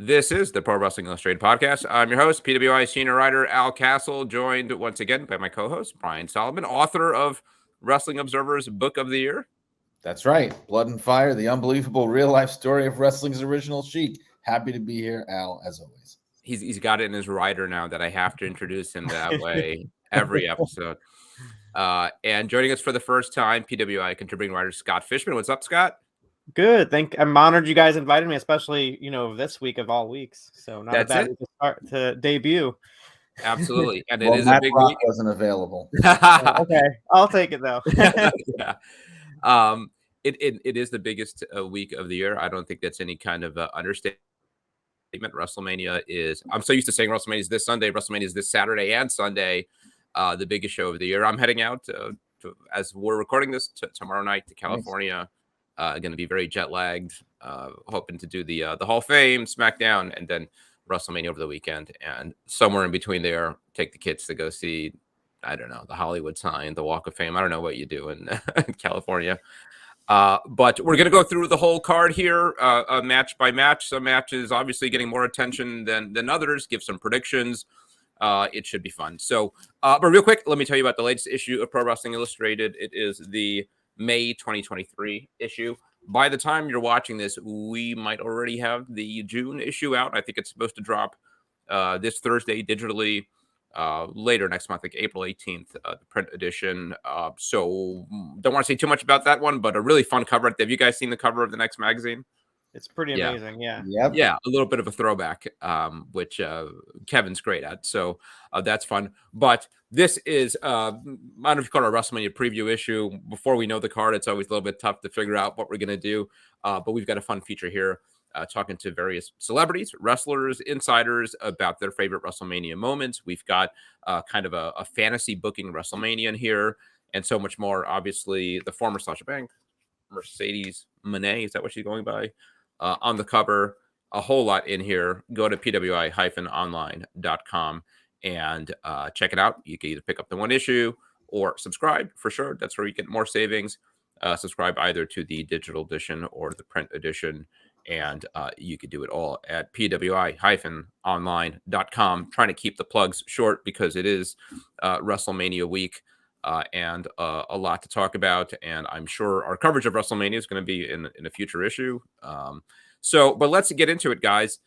This is the Pro Wrestling Illustrated podcast. I'm your host, PWI senior writer Al Castle, joined once again by my co-host Brian Solomon, author of Wrestling Observer's Book of the Year. That's right. Blood and Fire, the unbelievable real-life story of wrestling's original Sheik. Happy to be here, Al, as always. He's got it in his rider now that I have to introduce him that way every episode. And joining us for the first time, PWI contributing writer Scott Fishman. What's up, Scott? Good. I'm honored you guys invited me, especially, this week of all weeks. So not That's a bad it. week to start to debut. Absolutely. And it Well, is Matt a big Brock week. wasn't available. Okay. I'll take it though. Yeah. It is the biggest week of the year. I don't think that's any kind of understatement. WrestleMania is, I'm so used to saying WrestleMania is this Sunday. WrestleMania is this Saturday and Sunday, the biggest show of the year. I'm heading out as we're recording this tomorrow night to California. Going to be very jet lagged, hoping to do the Hall of Fame, SmackDown, and then WrestleMania over the weekend. And somewhere in between there, take the kids to go see, I don't know, the Hollywood sign, the Walk of Fame. I don't know what you do in California. But we're going to go through the whole card here, match by match. Some matches obviously getting more attention than others. Give some predictions. It should be fun. So, but real quick, let me tell you about the latest issue of Pro Wrestling Illustrated. It is the May 2023 issue. By the time you're watching this, we might already have the June issue out. I think it's supposed to drop this Thursday digitally, later next month, like April 18th, the print edition. So don't want to say too much about that one, but a really fun cover. Have you guys seen the cover of the next magazine? It's pretty amazing. Yeah. Yep. Yeah, a little bit of a throwback, which Kevin's great at. So that's fun. But this is, I don't know if you call it a WrestleMania preview issue. Before we know the card, it's always a little bit tough to figure out what we're going to do. But we've got a fun feature here, talking to various celebrities, wrestlers, insiders about their favorite WrestleMania moments. We've got kind of a fantasy booking WrestleMania in here and so much more. Obviously, the former Sasha Banks, Mercedes Moné, is that what she's going by? On the cover, a whole lot in here. Go to pwi-online.com and check it out. You can either pick up the one issue or subscribe for sure. That's where you get more savings. Subscribe either to the digital edition or the print edition. And you could do it all at pwi-online.com. Trying to keep the plugs short because it is WrestleMania week. And a lot to talk about, and I'm sure our coverage of WrestleMania is going to be in a future issue. But let's get into it, guys.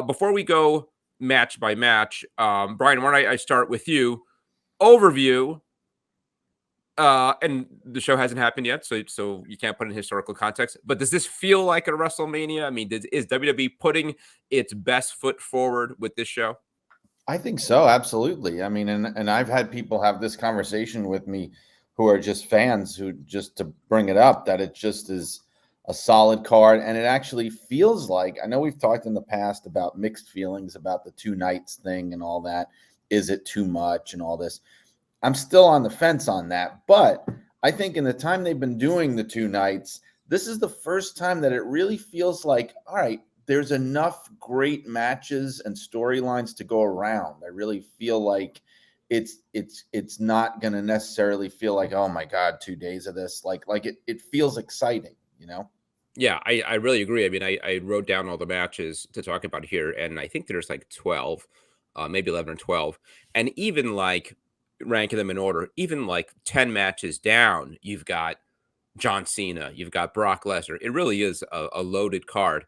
Before we go match by match, Brian, why don't I start with you? Overview, and the show hasn't happened yet, so you can't put in historical context. But does this feel like a WrestleMania? I mean, is WWE putting its best foot forward with this show? I think so, absolutely. I mean, and I've had people have this conversation with me who are just fans who, just to bring it up, that it just is a solid card. And it actually feels like, I know we've talked in the past about mixed feelings about the 2 nights thing and all that. Is it too much and all this? I'm still on the fence on that. But I think in the time they've been doing the 2 nights, this is the first time that it really feels like, all right, there's enough great matches and storylines to go around. I really feel like it's not going to necessarily feel like, oh my God, 2 days of this. Like it feels exciting, Yeah, I really agree. I mean, I wrote down all the matches to talk about here, and I think there's like 12, maybe 11 or 12. And even like ranking them in order, even like 10 matches down, you've got John Cena, you've got Brock Lesnar. It really is a loaded card.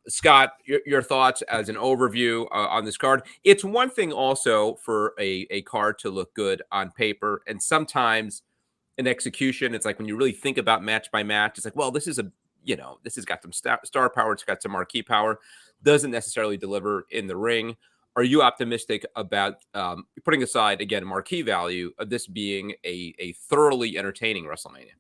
Scott, your thoughts as an overview on this card. It's one thing also for a card to look good on paper, and sometimes in execution, it's like when you really think about match by match, it's like, well, this has got some star power, it's got some marquee power, doesn't necessarily deliver in the ring. Are you optimistic about, putting aside again marquee value, of this being a thoroughly entertaining WrestleMania?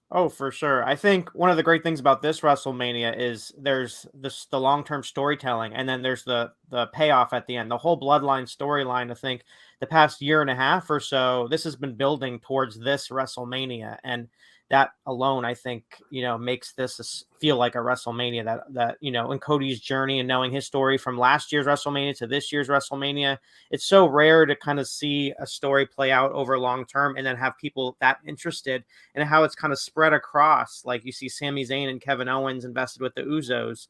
Oh, for sure. I think one of the great things about this WrestleMania is there's the long-term storytelling, and then there's the payoff at the end. The whole Bloodline storyline, I think the past year and a half or so, this has been building towards this WrestleMania, and that alone, I think, makes this feel like a WrestleMania that, in Cody's journey and knowing his story from last year's WrestleMania to this year's WrestleMania, it's so rare to kind of see a story play out over long term and then have people that interested and how it's kind of spread across. Like you see Sami Zayn and Kevin Owens invested with the Usos.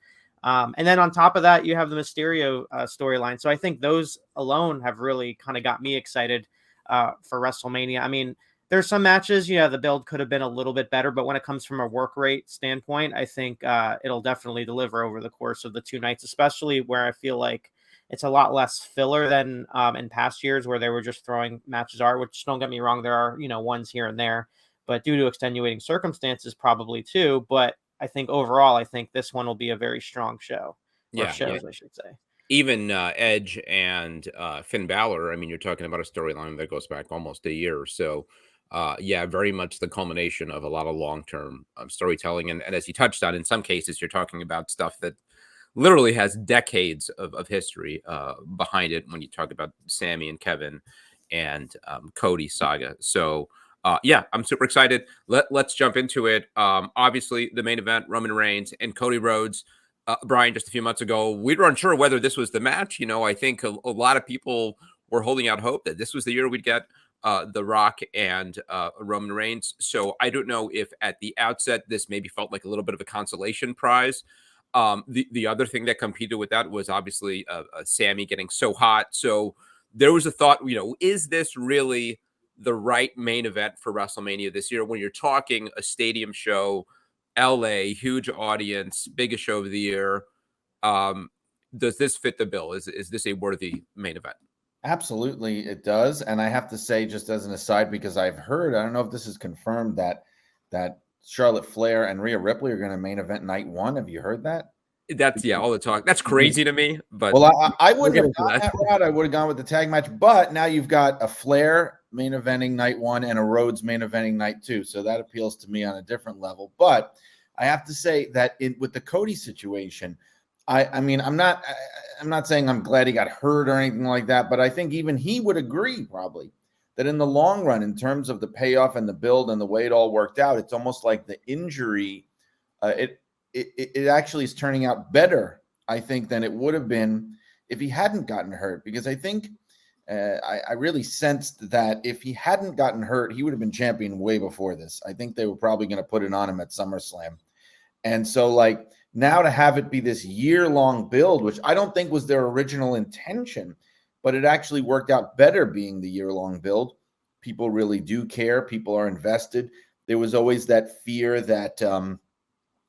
And then on top of that, you have the Mysterio storyline. So I think those alone have really kind of got me excited for WrestleMania. I mean, there's some matches, the build could have been a little bit better, but when it comes from a work rate standpoint, I think it'll definitely deliver over the course of the 2 nights, especially where I feel like it's a lot less filler than in past years where they were just throwing matches are, which don't get me wrong, there are, ones here and there, but due to extenuating circumstances, probably too. But I think overall, I think this one will be a very strong show, or Yeah, shows, I should say. even Edge and Finn Balor. I mean, you're talking about a storyline that goes back almost a year. So, yeah, very much the culmination of a lot of long-term storytelling. And as you touched on, in some cases, you're talking about stuff that literally has decades of history behind it when you talk about Sammy and Kevin and Cody saga. So, yeah, I'm super excited. Let's jump into it. Obviously, the main event, Roman Reigns and Cody Rhodes. Brian, just a few months ago, we were unsure whether this was the match. I think a lot of people were holding out hope that this was the year we'd get The Rock and Roman Reigns. So I don't know if at the outset this maybe felt like a little bit of a consolation prize. The other thing that competed with that was obviously Sammy getting so hot. So there was a thought, is this really the right main event for WrestleMania this year when you're talking a stadium show, LA, huge audience, biggest show of the year? Does this fit the bill? Is this a worthy main event? Absolutely, it does. And I have to say, just as an aside, because I've heard, I don't know if this is confirmed, that Charlotte Flair and Rhea Ripley are going to main event night 1. Have you heard that? That's all the talk. That's crazy to me. But well, I wouldn't we'll have gone that route. I would have gone with the tag match. But now you've got a Flair main eventing night 1 and a Rhodes main eventing night 2. So that appeals to me on a different level. But I have to say that with the Cody situation, I mean, I'm not saying I'm glad he got hurt or anything like that, but I think even he would agree probably that in the long run, in terms of the payoff and the build and the way it all worked out, it's almost like the injury, it actually is turning out better, I think, than it would have been if he hadn't gotten hurt. Because I think I really sensed that if he hadn't gotten hurt, he would have been champion way before this. I think they were probably going to put it on him at SummerSlam. And so, like, now to have it be this year-long build, which I don't think was their original intention, but it actually worked out better being the year-long build. People really do care. People are invested. There was always that fear that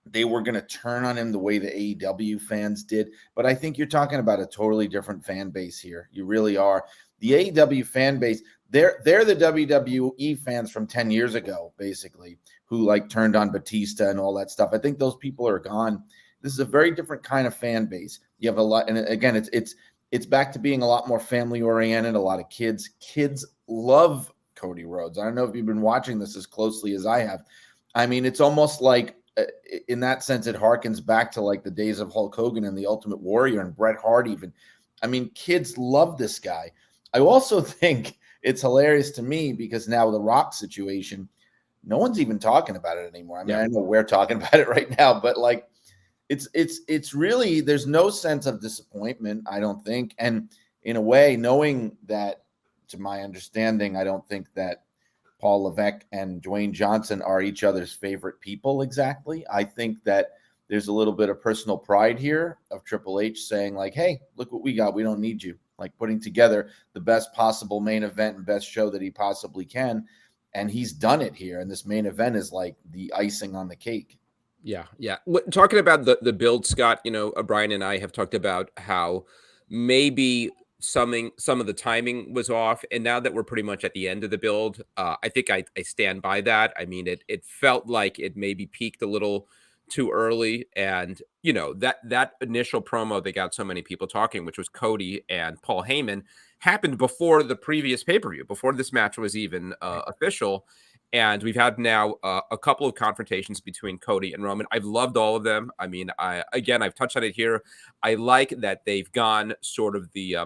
they were going to turn on him the way the AEW fans did. But I think you're talking about a totally different fan base here. You really are. The AEW fan base, they're the WWE fans from 10 years ago, basically, who like turned on Batista and all that stuff. I think those people are gone. This is a very different kind of fan base. You have a lot, and again, it's back to being a lot more family oriented. A lot of kids love Cody Rhodes. I don't know if you've been watching this as closely as I have. I mean, it's almost like in that sense, it harkens back to like the days of Hulk Hogan and the Ultimate Warrior and Bret Hart even. I mean, kids love this guy. I also think it's hilarious to me because now the Rock situation, no one's even talking about it anymore. I mean, I know we're talking about it right now, but like it's really, there's no sense of disappointment, I don't think. And in a way, knowing that, to my understanding, I don't think that Paul Levesque and Dwayne Johnson are each other's favorite people exactly. I think that there's a little bit of personal pride here of Triple H saying like, hey, look what we got. We don't need you. Like putting together the best possible main event and best show that he possibly can. And he's done it here. And this main event is like the icing on the cake. Yeah. Talking about the build, Scott, Brian and I have talked about how maybe some of the timing was off. And now that we're pretty much at the end of the build, I think I stand by that. I mean, it felt like it maybe peaked a little too early. And, that initial promo that got so many people talking, which was Cody and Paul Heyman, happened before the previous pay-per-view, before this match was even official. And we've had now a couple of confrontations between Cody and Roman. I've loved all of them. I mean, I've touched on it here. I like that they've gone sort of the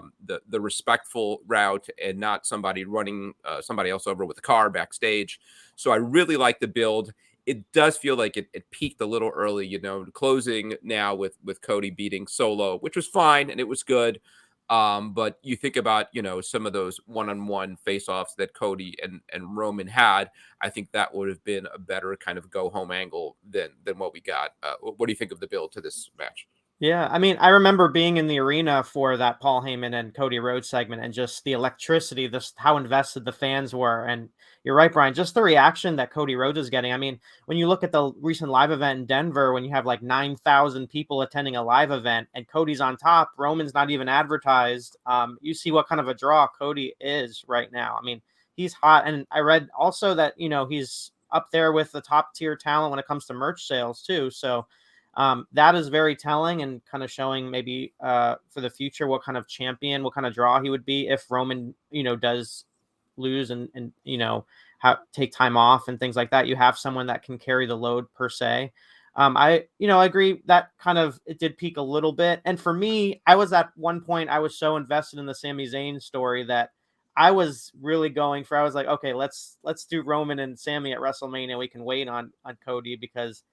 respectful route and not somebody running somebody else over with a car backstage. So I really like the build. It does feel like it peaked a little early, closing now with Cody beating Solo, which was fine and it was good. But you think about, some of those one-on-one face-offs that Cody and Roman had, I think that would have been a better kind of go-home angle than what we got. What do you think of the build to this match? Yeah, I mean, I remember being in the arena for that Paul Heyman and Cody Rhodes segment, and just the electricity, this how invested the fans were. And you're right, Brian, just the reaction that Cody Rhodes is getting. I mean, when you look at the recent live event in Denver, when you have like 9,000 people attending a live event and Cody's on top, Roman's not even advertised. You see what kind of a draw Cody is right now. I mean, he's hot. And I read also that, he's up there with the top tier talent when it comes to merch sales too. So, that is very telling and kind of showing maybe for the future what kind of champion, what kind of draw he would be if Roman, does lose and take time off and things like that. You have someone that can carry the load per se. I agree that kind of it did peak a little bit. And for me, I was at one point I was so invested in the Sami Zayn story that I was really going for. I was like, okay, let's do Roman and Sami at WrestleMania. We can wait on Cody because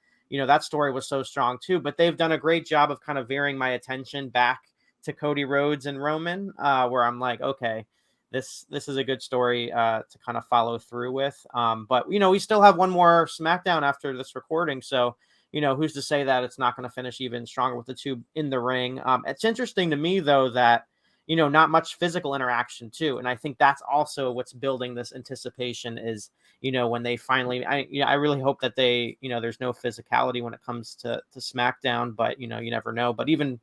that story was so strong too. But they've done a great job of kind of veering my attention back to Cody Rhodes and Roman, where I'm like, okay, this is a good story to kind of follow through with. But we still have one more SmackDown after this recording, so who's to say that it's not going to finish even stronger with the two in the ring. It's interesting to me though that not much physical interaction too. And I think that's also what's building this anticipation is, when they finally, I really hope that they, there's no physicality when it comes to SmackDown, but you never know. But even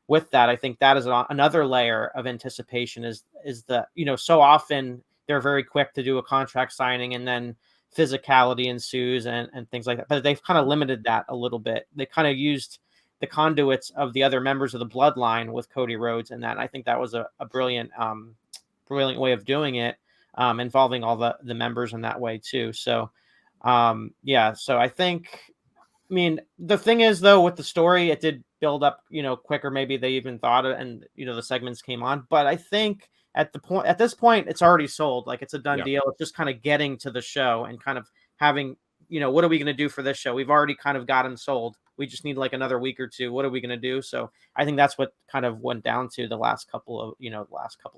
with that, I think that is another layer of anticipation is the, so often they're very quick to do a contract signing and then physicality ensues and things like that. But they've kind of limited that a little bit. They kind of used the conduits of the other members of the bloodline with Cody Rhodes, and that I think that was a brilliant way of doing it, involving all the members in that way too. So so I think, I mean, the thing is though, with the story, it did build up, quicker. Maybe they even thought it, and the segments came on. But I think at this point, it's already sold. Like it's a done deal. It's just kind of getting to the show and kind of having, what are we going to do for this show? We've already kind of gotten sold. We just need like another week or two. What are we going to do? So I think that's what kind of went down to the last couple of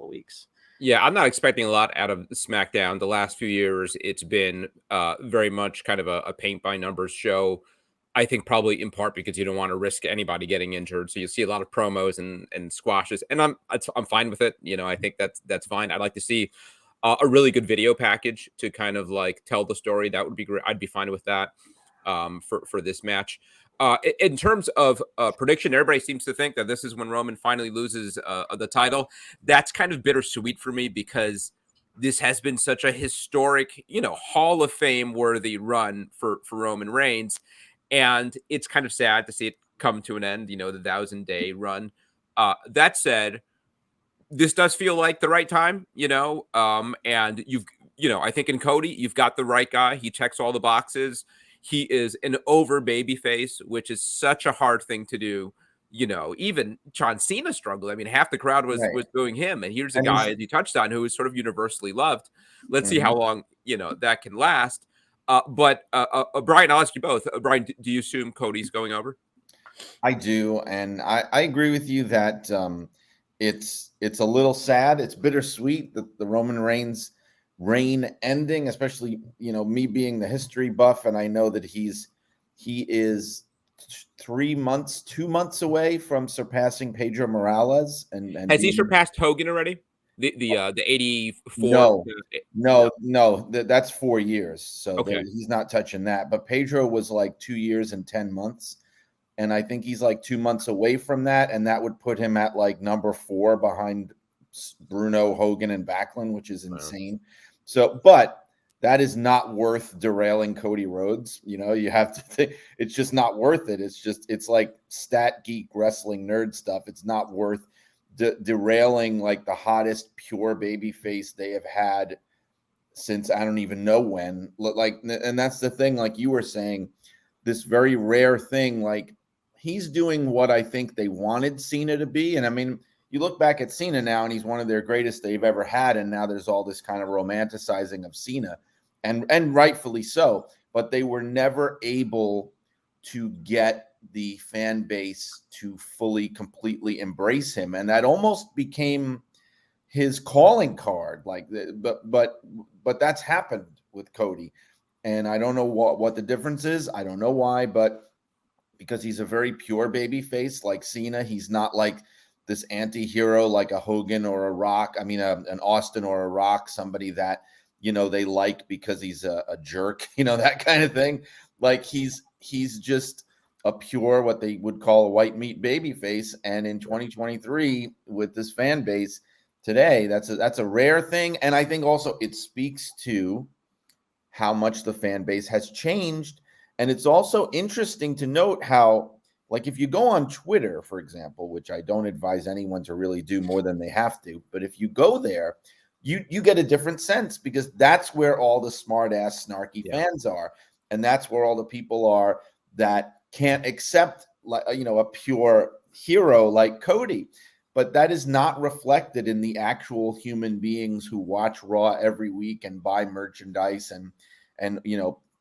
weeks. Yeah, I'm not expecting a lot out of SmackDown. The last few years, it's been very much kind of a paint by numbers show. I think probably in part because you don't want to risk anybody getting injured. So you see a lot of promos and squashes, and I'm fine with it. I think that's fine. I'd like to see a really good video package to kind of like tell the story. That would be great. I'd be fine with that for this match. In terms of prediction, everybody seems to think that this is when Roman finally loses the title. That's kind of bittersweet for me because this has been such a historic, Hall of Fame worthy run for Roman Reigns. And it's kind of sad to see it come to an end, the 1,000-day run. That said, this does feel like the right time, and I think in Cody, you've got the right guy. He checks all the boxes. He is an over babyface, which is such a hard thing to do. Even John Cena struggled. I mean, half the crowd was booing him. And here's a guy, as you touched on, who is sort of universally loved. Let's see how long, that can last. But Brian, I'll ask you both. Brian, do you assume Cody's going over? I do. And I agree with you that it's a little sad. It's bittersweet that the Roman Reigns reign ending, especially, me being the history buff. And I know that he is 2 months away from surpassing Pedro Morales. And has he surpassed Hogan already? The 84? No, that's 4 years. So he's not touching that. But Pedro was like 2 years and 10 months. And I think he's like 2 months away from that. And that would put him at like number 4 behind Bruno, Hogan, and Backlund, which is insane. Wow. So, but that is not worth derailing Cody Rhodes. You have to think it's just not worth it. It's like stat geek wrestling nerd stuff. It's not worth derailing like the hottest pure baby face they have had since I don't even know when. Like, and that's the thing, like you were saying, this very rare thing, like he's doing what I think they wanted Cena to be. And I mean, you look back at Cena now and he's one of their greatest they've ever had. And now there's all this kind of romanticizing of Cena and rightfully so, but they were never able to get the fan base to fully, completely embrace him. And that almost became his calling card. Like, but that's happened with Cody. And I don't know what the difference is. I don't know why, but because he's a very pure baby face like Cena. He's not like this anti-hero like a Hogan or a Rock. I mean, an Austin or a Rock, somebody that, they like because he's a jerk, that kind of thing. Like he's just a pure, what they would call a white meat baby face. And in 2023, with this fan base today, that's a rare thing. And I think also it speaks to how much the fan base has changed. And it's also interesting to note how, like, if you go on Twitter, for example, which I don't advise anyone to really do more than they have to, but if you go there, you get a different sense, because that's where all the smart ass snarky fans are. And that's where all the people are that can't accept, like, a pure hero like Cody. But that is not reflected in the actual human beings who watch Raw every week and buy merchandise and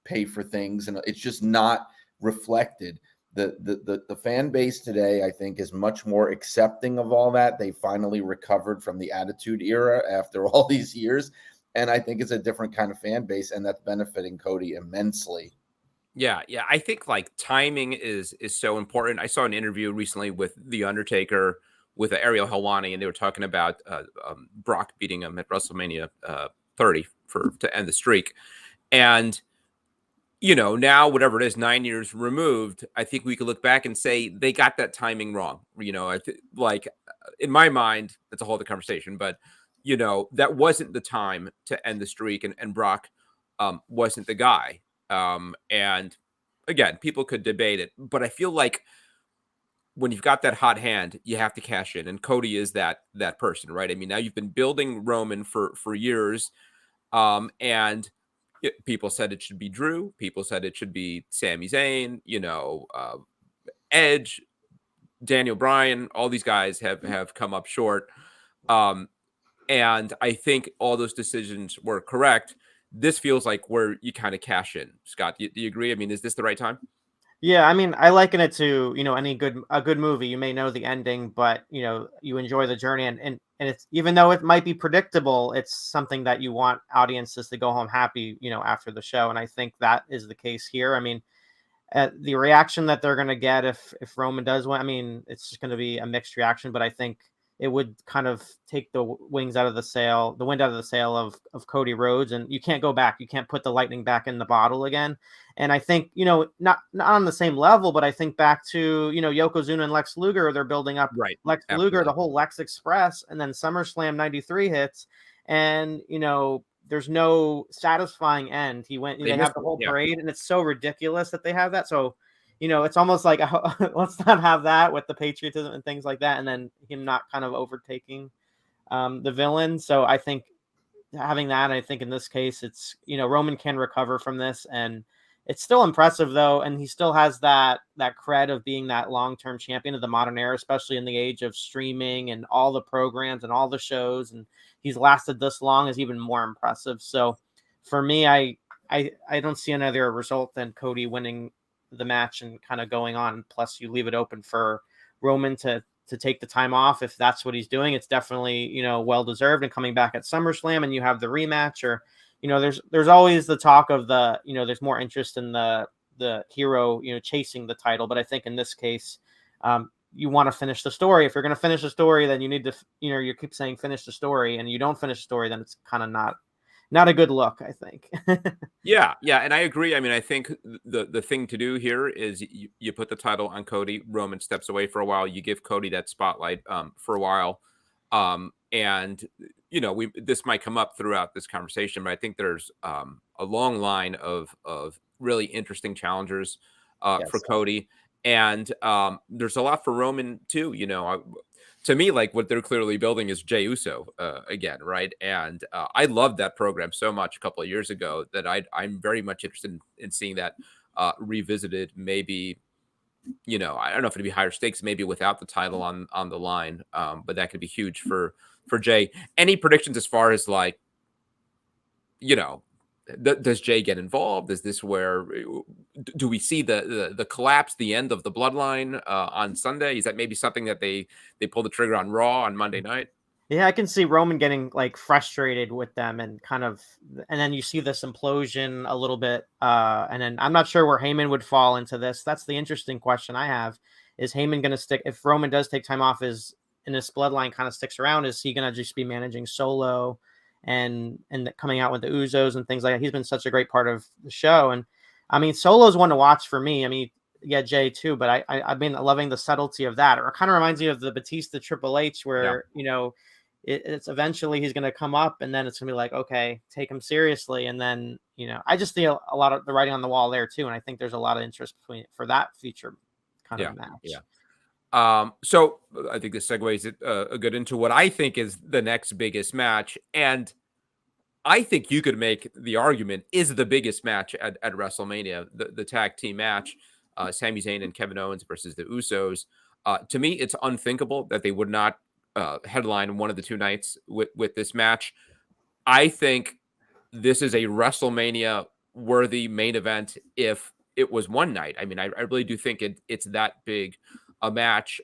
pay for things, and it's just not reflected. The fan base today, I think, is much more accepting of all that. They finally recovered from the Attitude Era after all these years, and I think it's a different kind of fan base, and that's benefiting Cody immensely. Yeah, I think like timing is so important. I saw an interview recently with The Undertaker with Ariel Helwani, and they were talking about Brock beating him at WrestleMania 30 to end the streak. And now whatever it is, 9 years removed, I think we could look back and say they got that timing wrong. Like in my mind, that's a whole other conversation, but that wasn't the time to end the streak, and Brock wasn't the guy. And again, people could debate it, but I feel like when you've got that hot hand, you have to cash in, and Cody is that person, right? I mean, now you've been building Roman for years, and people said it should be Drew. People said it should be Sami Zayn. Edge, Daniel Bryan. All these guys have come up short, and I think all those decisions were correct. This feels like where you kind of cash in. Scott, do you agree? I mean, is this the right time? Yeah, I mean, I liken it to, a good movie. You may know the ending, but you enjoy the journey, and it's, even though it might be predictable, it's something that you want audiences to go home happy, after the show. And I think that is the case here. I mean, the reaction that they're going to get if Roman does win, I mean, it's just going to be a mixed reaction, but I think it would kind of take the wind out of the sail of Cody Rhodes, and you can't go back. You can't put the lightning back in the bottle again. And I think, not on the same level, but I think back to, Yokozuna and Lex Luger, they're building up Lex Luger, the whole Lex Express, and then SummerSlam 93 hits, and, there's no satisfying end. They have the whole parade, and it's so ridiculous that they have that. So, it's almost like, let's not have that with the patriotism and things like that, and then him not kind of overtaking the villain. So I think having that, I think in this case, it's, Roman can recover from this, and it's still impressive though, and he still has that cred of being that long-term champion of the modern era, especially in the age of streaming and all the programs and all the shows, and he's lasted this long is even more impressive. So for me, I don't see another result than Cody winning the match and kind of going on. Plus, you leave it open for Roman to take the time off if that's what he's doing. It's definitely, well deserved, and coming back at SummerSlam, and you have the rematch, or there's always the talk of the, there's more interest in the hero, chasing the title. But I think in this case, you want to finish the story. If you're going to finish the story, then you need to, you keep saying finish the story, and you don't finish the story, then it's kind of not a good look, I think. Yeah, and I agree. I mean, I think the thing to do here is you put the title on Cody. Roman steps away for a while. You give Cody that spotlight for a while, and this might come up throughout this conversation, but I think there's a long line of really interesting challengers for Cody, and there's a lot for Roman too. To me, like, what they're clearly building is Jey Uso again, right? And I loved that program so much a couple of years ago that I'm very much interested in seeing that revisited. Maybe, I don't know if it'd be higher stakes, maybe without the title on the line, but that could be huge for Jey. Any predictions as far as, like, does Jey get involved? Is this where do we see the collapse, the end of the bloodline on Sunday? Is that maybe something that they pull the trigger on Raw on Monday night? Yeah, I can see Roman getting like frustrated with them and and then you see this implosion a little bit. And then I'm not sure where Heyman would fall into this. That's the interesting question I have. Is Heyman going to stick if Roman does take time off and his bloodline kind of sticks around? Is he going to just be managing Solo and coming out with the Usos and things like that? He's been such a great part of the show. And I mean, Solo's one to watch for me. I mean, yeah, Jay too, but I've been loving the subtlety of that. Or it kind of reminds me of the Batista Triple H, Yeah. where it's eventually he's going to come up, and then it's going to be like, okay, take him seriously. And then I just see a lot of the writing on the wall there too, and I think there's a lot of interest for that future kind of match. Yeah. So I think this segues it good into what I think is the next biggest match, and I think you could make the argument is the biggest match at WrestleMania, the tag team match, Sami Zayn and Kevin Owens versus the Usos. To me, it's unthinkable that they would not headline one of the two nights with this match. I think this is a WrestleMania worthy main event if it was one night. I mean, I really do think it's that big a match.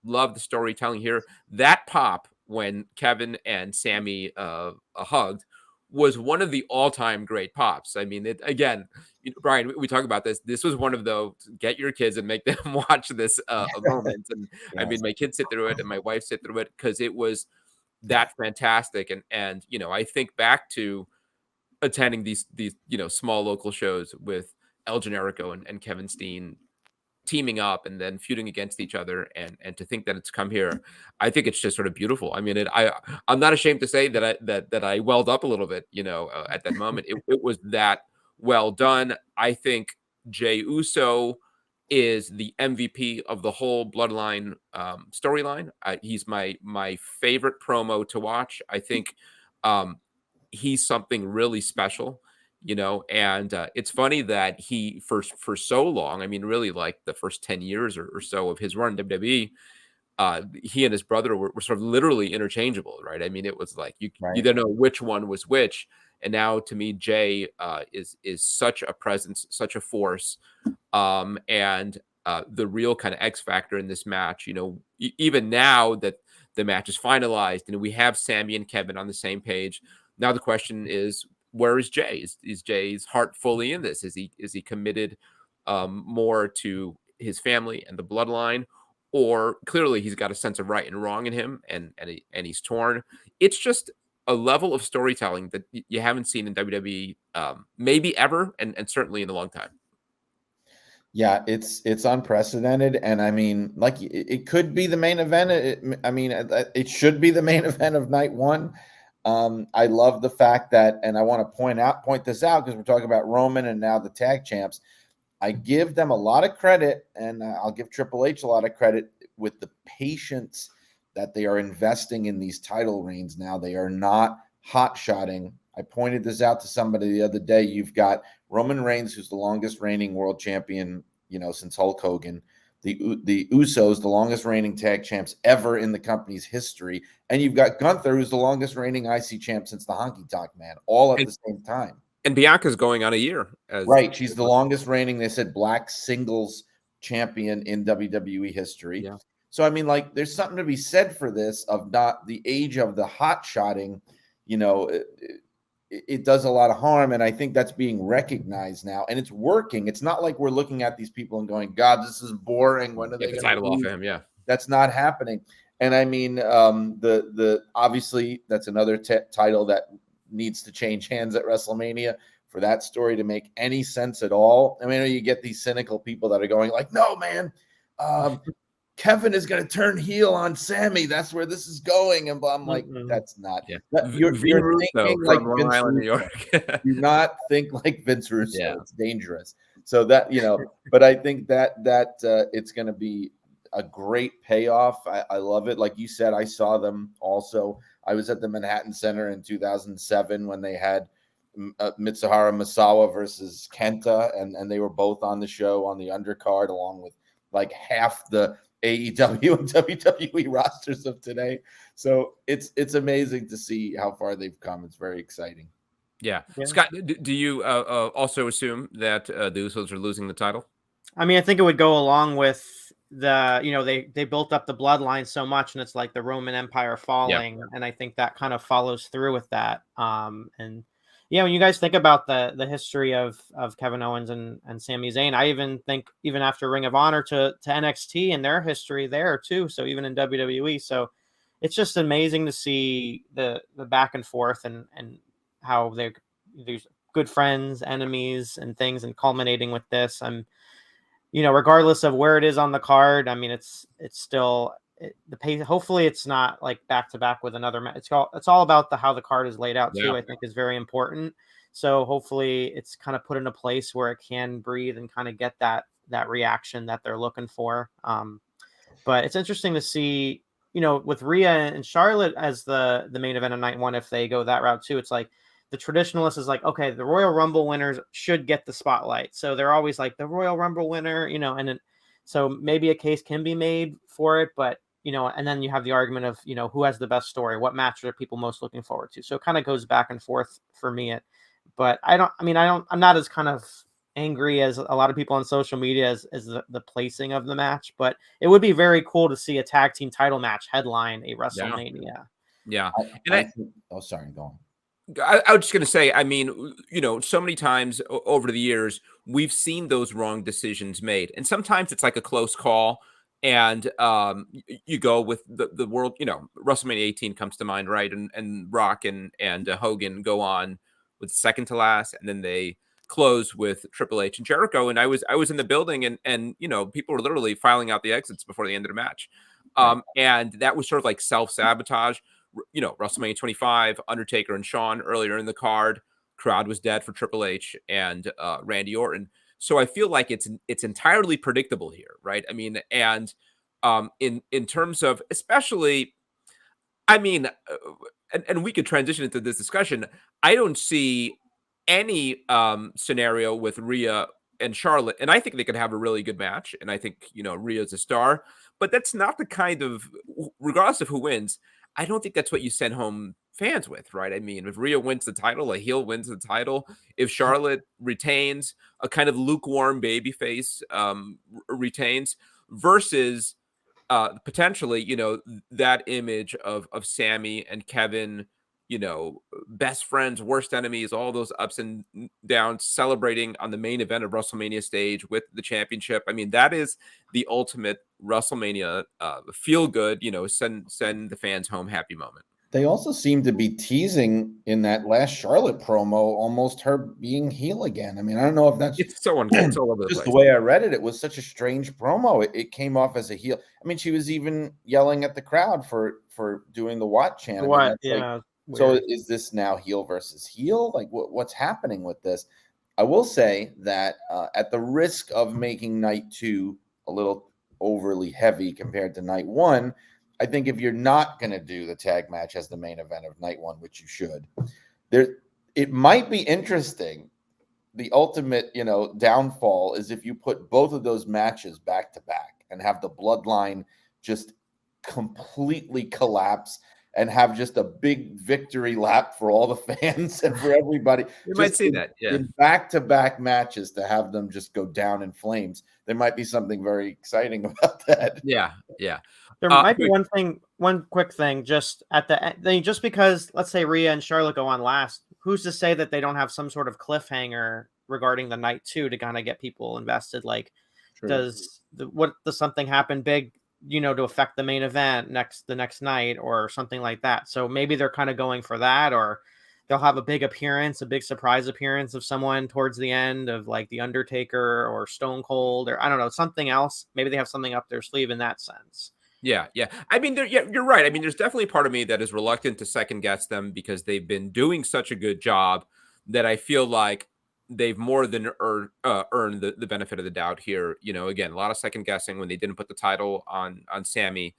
Love the storytelling here. That pop when Kevin and Sammy hugged was one of the all-time great pops. I mean, again, Brian, we talk about this. This was one of the get your kids and make them watch this moment. And Yes. I mean, my kids sit through it and my wife sit through it because it was that fantastic. And I think back to attending these small local shows with El Generico and Kevin Steen teaming up and then feuding against each other, and to think that it's come here, I think it's just sort of beautiful. I mean, I'm not ashamed to say that I welled up a little bit, at that moment. It was that well done. I think Jey Uso is the MVP of the whole Bloodline storyline. He's my favorite promo to watch. I think he's something really special. And it's funny that he for so long, I mean, really like the first 10 years or so of his run in WWE, he and his brother were sort of literally interchangeable, right? I mean, it was like you didn't know which one was which. And now to me, Jay is such a presence, such a force, and the real kind of X factor in this match. Even now that the match is finalized and we have Sammy and Kevin on the same page, now the question is, where is Jay? Is Jay's heart fully in this? Is he committed more to his family and the bloodline, or clearly he's got a sense of right and wrong in him, and he's torn? It's just a level of storytelling that you haven't seen in WWE, maybe ever, and certainly in a long time. Yeah, it's unprecedented, and I mean, like it could be the main event. It should be the main event of night one. I love the fact that, and I want to point this out because we're talking about Roman and now the tag champs. I give them a lot of credit, and I'll give Triple H a lot of credit with the patience that they are investing in these title reigns now. They are not hot-shotting. I pointed this out to somebody the other day. You've got Roman Reigns, who's the longest reigning world champion, since Hulk Hogan. The Usos, the longest reigning tag champs ever in the company's history. And you've got Gunther, who's the longest reigning IC champ since the Honky Tonk Man, all at the same time. And Bianca's going on a year. Right. She's the longest reigning, they said, black singles champion in WWE history. Yeah. So, I mean, like, there's something to be said for this of not the age of the hot shotting. It does a lot of harm, and I think that's being recognized now, and it's working. It's not like we're looking at these people and going, God, this is boring. When are they going to title off of him? Yeah, that's not happening. And I mean, the obviously that's another title that needs to change hands at WrestleMania for that story to make any sense at all. I mean, you get these cynical people that are going like, no, man, Kevin is going to turn heel on Sammy. That's where this is going. And I'm like, that's not. Yeah. You're thinking like Long Vince Island, Russo. New York. Do not think like Vince Russo. Yeah. It's dangerous. So that, but I think that it's going to be a great payoff. I love it. Like you said, I saw them also. I was at the Manhattan Center in 2007 when they had Mitsuhara Misawa versus Kenta, and they were both on the show on the undercard along with like half the AEW and WWE rosters of today. So it's amazing to see how far they've come. It's very exciting. Yeah. Scott, do you also assume that the Usos are losing the title? I mean, I think it would go along with they built up the bloodline so much, and it's like the Roman Empire falling, and I think that kind of follows through with that. And yeah, when you guys think about the history of Kevin Owens and Sami Zayn, I even think even after Ring of Honor to NXT and their history there too. So even in WWE, so it's just amazing to see the back and forth and how there's good friends, enemies, and things, and culminating with this. Regardless of where it is on the card, I mean, it's still the pace. Hopefully, it's not like back to back with another match. It's all about how the card is laid out too. I think is very important. So hopefully, it's kind of put in a place where it can breathe and kind of get that reaction that they're looking for. But it's interesting to see, with Rhea and Charlotte as the main event of night one, if they go that route too. It's like the traditionalist is like, okay, the Royal Rumble winners should get the spotlight. So they're always like the Royal Rumble winner, so maybe a case can be made for it, but, and then you have the argument of, who has the best story, what match are people most looking forward to? So it kind of goes back and forth for me. But I'm not as kind of angry as a lot of people on social media as the placing of the match, but it would be very cool to see a tag team title match headline a WrestleMania. Yeah. Sorry, go on. I was just going to say, I mean, so many times over the years, we've seen those wrong decisions made. And sometimes it's like a close call. And you go with the world, WrestleMania 18 comes to mind, right? And Rock and Hogan go on with second to last. And then they close with Triple H and Jericho. And I was in the building and people were literally filing out the exits before the end of the match. And that was sort of like self-sabotage. WrestleMania 25, Undertaker and Shawn earlier in the card, crowd was dead for Triple H and Randy Orton. So I feel like it's entirely predictable here, right? I mean, and in terms of especially, I mean, and we could transition into this discussion. I don't see any scenario with Rhea and Charlotte, and I think they could have a really good match. And I think Rhea's a star, but that's not the kind of, regardless of who wins, I don't think that's what you send home fans with, right? I mean, if Rhea wins the title, a heel wins the title. If Charlotte retains, a kind of lukewarm babyface retains, versus potentially, that image of Sammy and Kevin, best friends, worst enemies, all those ups and downs, celebrating on the main event of WrestleMania stage with the championship. I mean, that is the ultimate WrestleMania feel good, send the fans home happy moment. They also seem to be teasing in that last Charlotte promo almost her being heel again. I mean, I don't know if that's it's all over the just place. The way I read it. It was such a strange promo. It came off as a heel. I mean, she was even yelling at the crowd for doing the Watt chant. What? Yeah. So is this now heel versus heel? Like what's happening with this? I will say that at the risk of making night two a little overly heavy compared to night one, I think if you're not going to do the tag match as the main event of night one, which you should, it might be interesting. The ultimate, downfall is if you put both of those matches back to back and have the bloodline just completely collapse and have just a big victory lap for all the fans and for everybody. You might see that, in back-to-back matches, to have them just go down in flames. There might be something very exciting about that. Yeah. There might be one quick thing, just at the end, just because let's say Rhea and Charlotte go on last, who's to say that they don't have some sort of cliffhanger regarding the night two to kind of get people invested? Like, True. does something happen big, to affect the main event the next night or something like that? So maybe they're kind of going for that, or they'll have a big surprise appearance of someone towards the end, of like the Undertaker or Stone Cold, or I don't know, something else. Maybe they have something up their sleeve in that sense. Yeah. I mean, you're right. I mean, there's definitely part of me that is reluctant to second guess them because they've been doing such a good job that I feel like they've more than earned the benefit of the doubt here. Again, a lot of second guessing when they didn't put the title on Sammy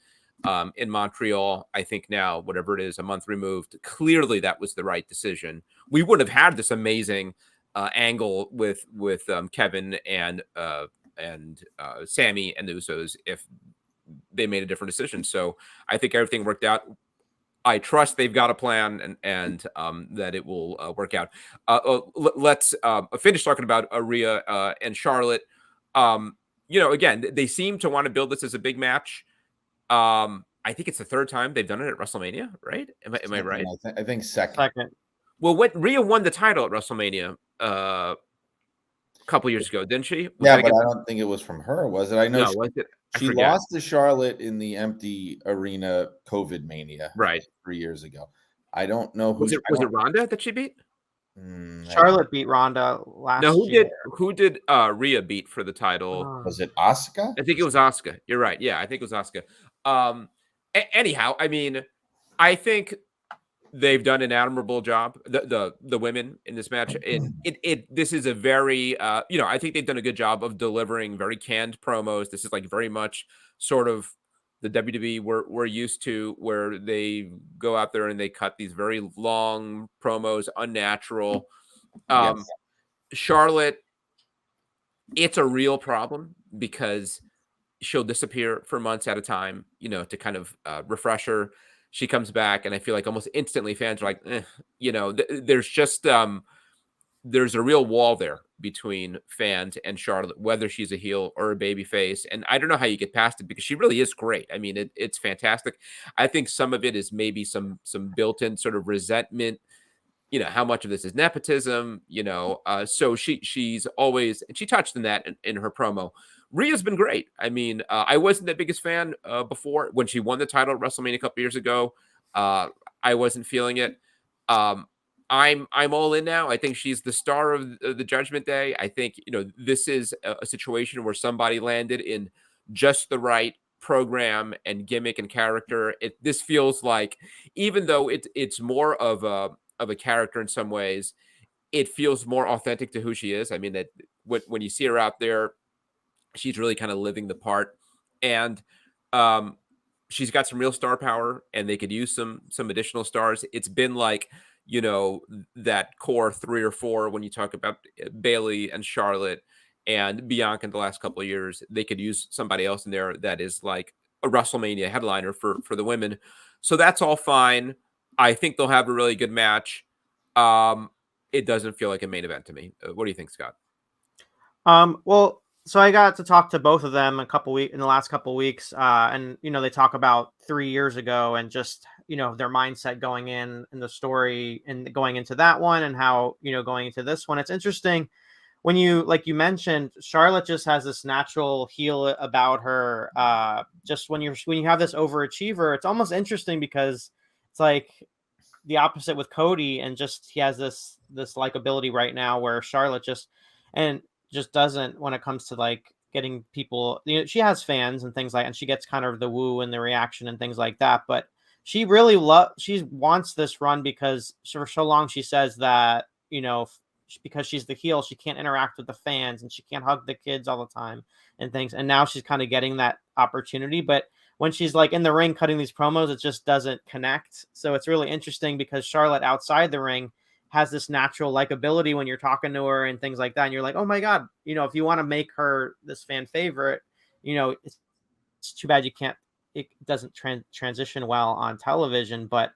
in Montreal. I think now, whatever it is, a month removed, clearly that was the right decision. We wouldn't have had this amazing angle with Kevin and Sammy and the Usos if they made a different decision. So I think everything worked out. I trust they've got a plan and that it will work out. Let's finish talking about Rhea and Charlotte. again, they seem to want to build this as a big match. I think it's the third time they've done it at WrestleMania, right? Am I right? I think second. Well, Rhea won the title at WrestleMania a couple years ago, didn't she? But I don't think it was from her, was it? I know she lost to Charlotte in the empty arena COVID Mania, right, 3 years ago. I don't know who was it Ronda that she beat? Charlotte beat Ronda last year. Who did Rhea beat for the title? Was it Asuka? I think it was Asuka. You're right. Yeah, I think it was Asuka. Anyhow, I mean, I think they've done an admirable job. The women in this match, and this is a very I think they've done a good job of delivering very canned promos. This is like very much sort of the WWE we're used to, where they go out there and they cut these very long promos, unnatural. Yes. Charlotte, it's a real problem because she'll disappear for months at a time, to kind of refresh her. She comes back, and I feel like almost instantly fans are like, there's just there's a real wall there between fans and Charlotte, whether she's a heel or a baby face. And I don't know how you get past it, because she really is great. I mean, it's fantastic. I think some of it is maybe some built-in sort of resentment, how much of this is nepotism, so she's always, and she touched on that in her promo. Rhea's been great. I mean, I wasn't the biggest fan before when she won the title at WrestleMania a couple years ago. I wasn't feeling it. I'm all in now. I think she's the star of the Judgment Day. I think, this is a situation where somebody landed in just the right program and gimmick and character. This feels like, even though it's more of a character in some ways, it feels more authentic to who she is. I mean, that when you see her out there, she's really kind of living the part, and she's got some real star power, and they could use some additional stars. It's been like, that core 3 or 4, when you talk about Bayley and Charlotte and Bianca in the last couple of years, they could use somebody else in there that is like a WrestleMania headliner for the women. So that's all fine. I think they'll have a really good match. It doesn't feel like a main event to me. What do you think, Scott? Well, so I got to talk to both of them in the last couple of weeks, and they talk about 3 years ago and just their mindset going in the story and going into that one, and how going into this one. It's interesting when like you mentioned, Charlotte just has this natural heel about her. Just when you have this overachiever, it's almost interesting because it's like the opposite with Cody, and just he has this likability right now, where Charlotte just doesn't, when it comes to like getting people, she has fans and things like, and she gets kind of the woo and the reaction and things like that, but she really she wants this run because for so long she says that because she's the heel, she can't interact with the fans and she can't hug the kids all the time and things, and now she's kind of getting that opportunity. But when she's like in the ring cutting these promos, it just doesn't connect. So it's really interesting because Charlotte outside the ring has this natural likability when you're talking to her and things like that. And you're like, oh my God, if you want to make her this fan favorite, it's too bad it doesn't transition well on television. But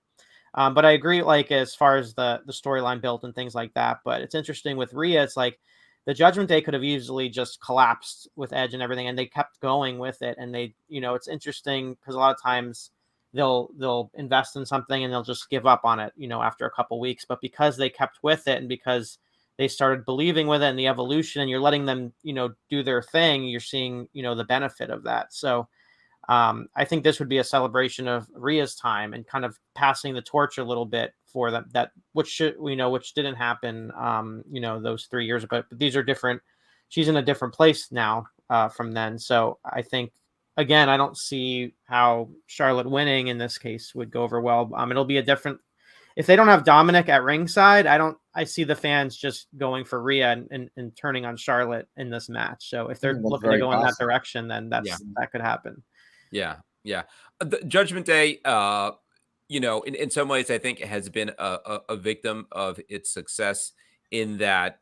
I agree, like, as far as the storyline built and things like that. But it's interesting with Rhea, it's like the Judgment Day could have easily just collapsed with Edge and everything, and they kept going with it. And they, it's interesting because a lot of times they'll invest in something and they'll just give up on it, after a couple weeks. But because they kept with it, and because they started believing with it and the evolution, and you're letting them, do their thing, you're seeing, the benefit of that. So I think this would be a celebration of Rhea's time and kind of passing the torch a little bit for them, which didn't happen, those 3 years, but these are different. She's in a different place now from then. So I think, again, I don't see how Charlotte winning in this case would go over well. It'll be a different, if they don't have Dominic at ringside, I see the fans just going for Rhea and turning on Charlotte in this match. So if they're looking to go in that direction, then that could happen. Yeah. The Judgment Day, in some ways, I think it has been a victim of its success, in that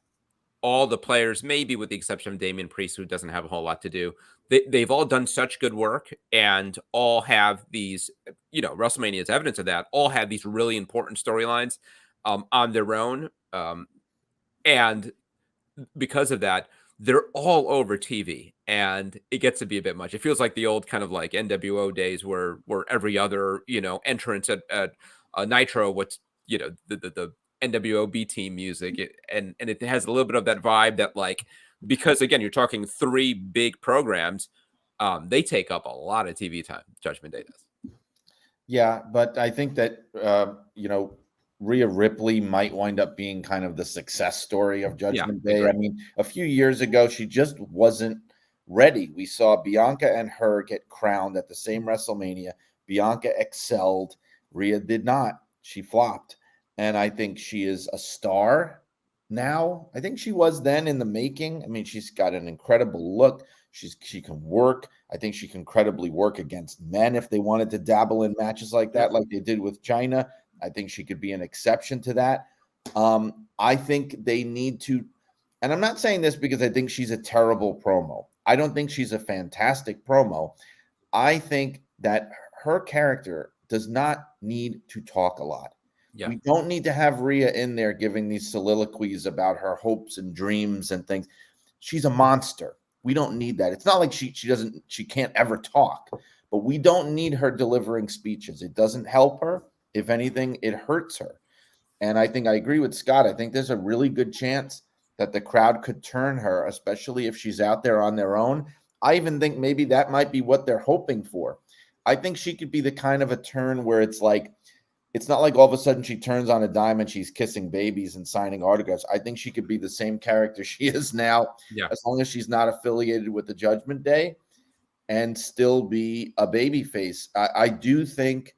all the players, maybe with the exception of Damian Priest, who doesn't have a whole lot to do, they've all done such good work, and all have these, WrestleMania is evidence of that, all have these really important storylines on their own. And because of that, they're all over TV, and it gets to be a bit much. It feels like the old kind of like NWO days where every other, entrance at Nitro, what's, the NWO B team music, and it has a little bit of that vibe that, like, because again, you're talking three big programs, they take up a lot of TV time. Judgment Day does. Yeah, but I think that Rhea Ripley might wind up being kind of the success story of Judgment Day. Agree. I mean, a few years ago, she just wasn't ready. We saw Bianca and her get crowned at the same WrestleMania. Bianca excelled. Rhea did not. She flopped. And I think she is a star now. I think she was then in the making. I mean, she's got an incredible look. She can work. I think she can credibly work against men if they wanted to dabble in matches like that, like they did with China. I think she could be an exception to that. I think they need to, and I'm not saying this because I think she's a terrible promo. I don't think she's a fantastic promo. I think that her character does not need to talk a lot. Yeah. We don't need to have Rhea in there giving these soliloquies about her hopes and dreams and things. She's a monster. We don't need that. It's not like she can't ever talk, but we don't need her delivering speeches. It doesn't help her. If anything, it hurts her. And I think I agree with Scott. I think there's a really good chance that the crowd could turn her, especially if she's out there on their own. I even think maybe that might be what they're hoping for. I think she could be the kind of a turn where it's like, it's not like all of a sudden she turns on a dime and she's kissing babies and signing autographs. I think she could be the same character she is now, as long as she's not affiliated with the Judgment Day, and still be a baby face. I do think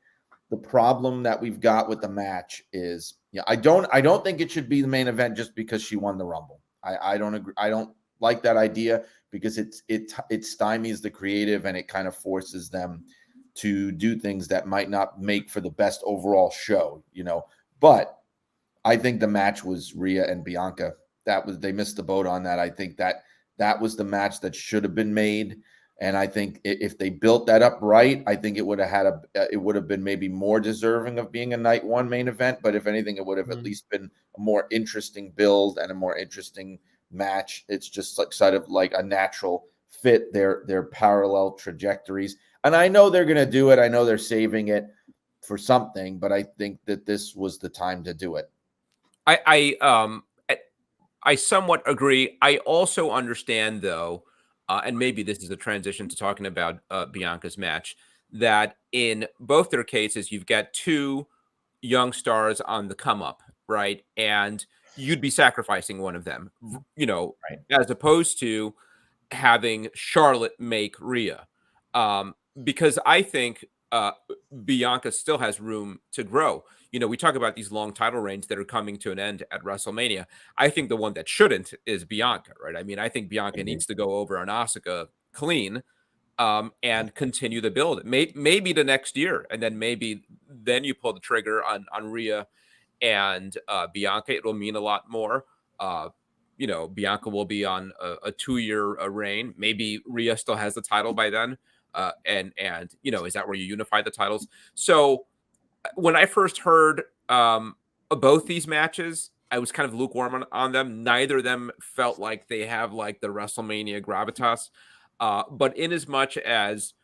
the problem that we've got with the match is, I don't think it should be the main event just because she won the Rumble. I don't agree. I don't like that idea because it stymies the creative and it kind of forces them to do things that might not make for the best overall show, But I think the match was Rhea and Bianca. They missed the boat on that. I think that was the match that should have been made. And I think if they built that up right, I think it would have been maybe more deserving of being a night one main event. But if anything, it would have at least been a more interesting build and a more interesting match. It's just like sort of like a natural fit, their parallel trajectories. And I know they're going to do it. I know they're saving it for something, but I think that this was the time to do it. I somewhat agree. I also understand, though, and maybe this is a transition to talking about Bianca's match, that in both their cases, you've got two young stars on the come up, right? And you'd be sacrificing one of them, Right. as opposed to having Charlotte make Rhea. Because I think Bianca still has room to grow. We talk about these long title reigns that are coming to an end at WrestleMania. I think the one that shouldn't is Bianca, right? I mean, I think Bianca needs to go over on Asuka clean and continue the build. Maybe the next year, and then then you pull the trigger on Rhea and Bianca. It will mean a lot more. Bianca will be on a 2-year reign. Maybe Rhea still has the title by then. And is that where you unify the titles? So when I first heard both these matches, I was kind of lukewarm on them. Neither of them felt like they have like the WrestleMania gravitas. But in as much as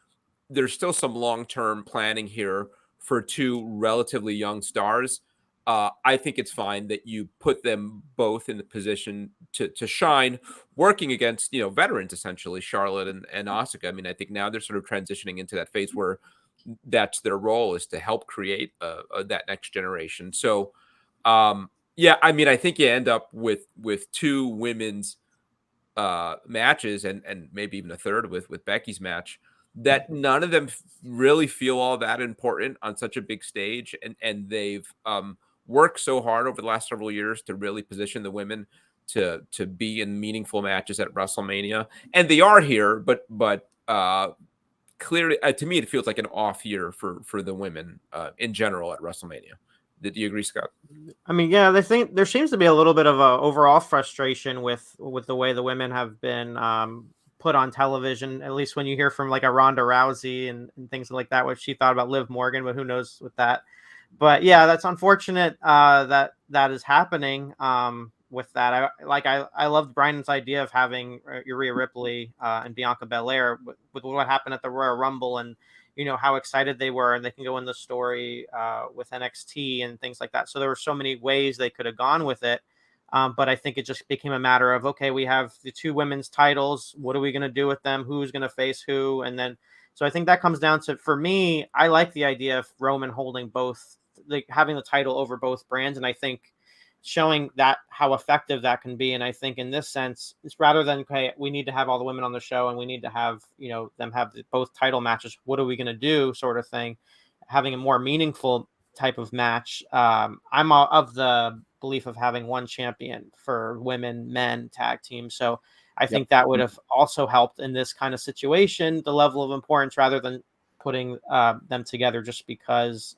there's still some long-term planning here for two relatively young stars, I think it's fine that you put them both in the position to shine, working against veterans essentially, Charlotte and Asuka. I mean, I think now they're sort of transitioning into that phase where that's their role, is to help create that next generation. So, I mean, I think you end up with two women's matches and maybe even a third with Becky's match that none of them really feel all that important on such a big stage, and they've worked so hard over the last several years to really position the women to be in meaningful matches at WrestleMania, and they are here. But clearly, to me, it feels like an off year for the women in general at WrestleMania. Did you agree, Scott? I mean, yeah, they think there seems to be a little bit of a overall frustration with the way the women have been put on television, at least when you hear from like a Ronda Rousey and things like that, what she thought about Liv Morgan, but who knows with that. But yeah, that's unfortunate that is happening with that. I loved Bryan's idea of having Rhea Ripley and Bianca Belair with what happened at the Royal Rumble, and how excited they were, and they can go in the story with NXT and things like that. So there were so many ways they could have gone with it. But I think it just became a matter of, okay, we have the 2 women's titles. What are we going to do with them? Who's going to face who? And then, so I think that comes down to, for me, I like the idea of Roman holding both, like having the title over both brands. And I think showing that how effective that can be. And I think in this sense, it's rather than, okay, we need to have all the women on the show and we need to have, them have both title matches. What are we going to do, sort of thing? Having a more meaningful type of match. I'm of the belief of having one champion for women, men, tag team. So I think that would have also helped in this kind of situation, the level of importance, rather than putting them together just because.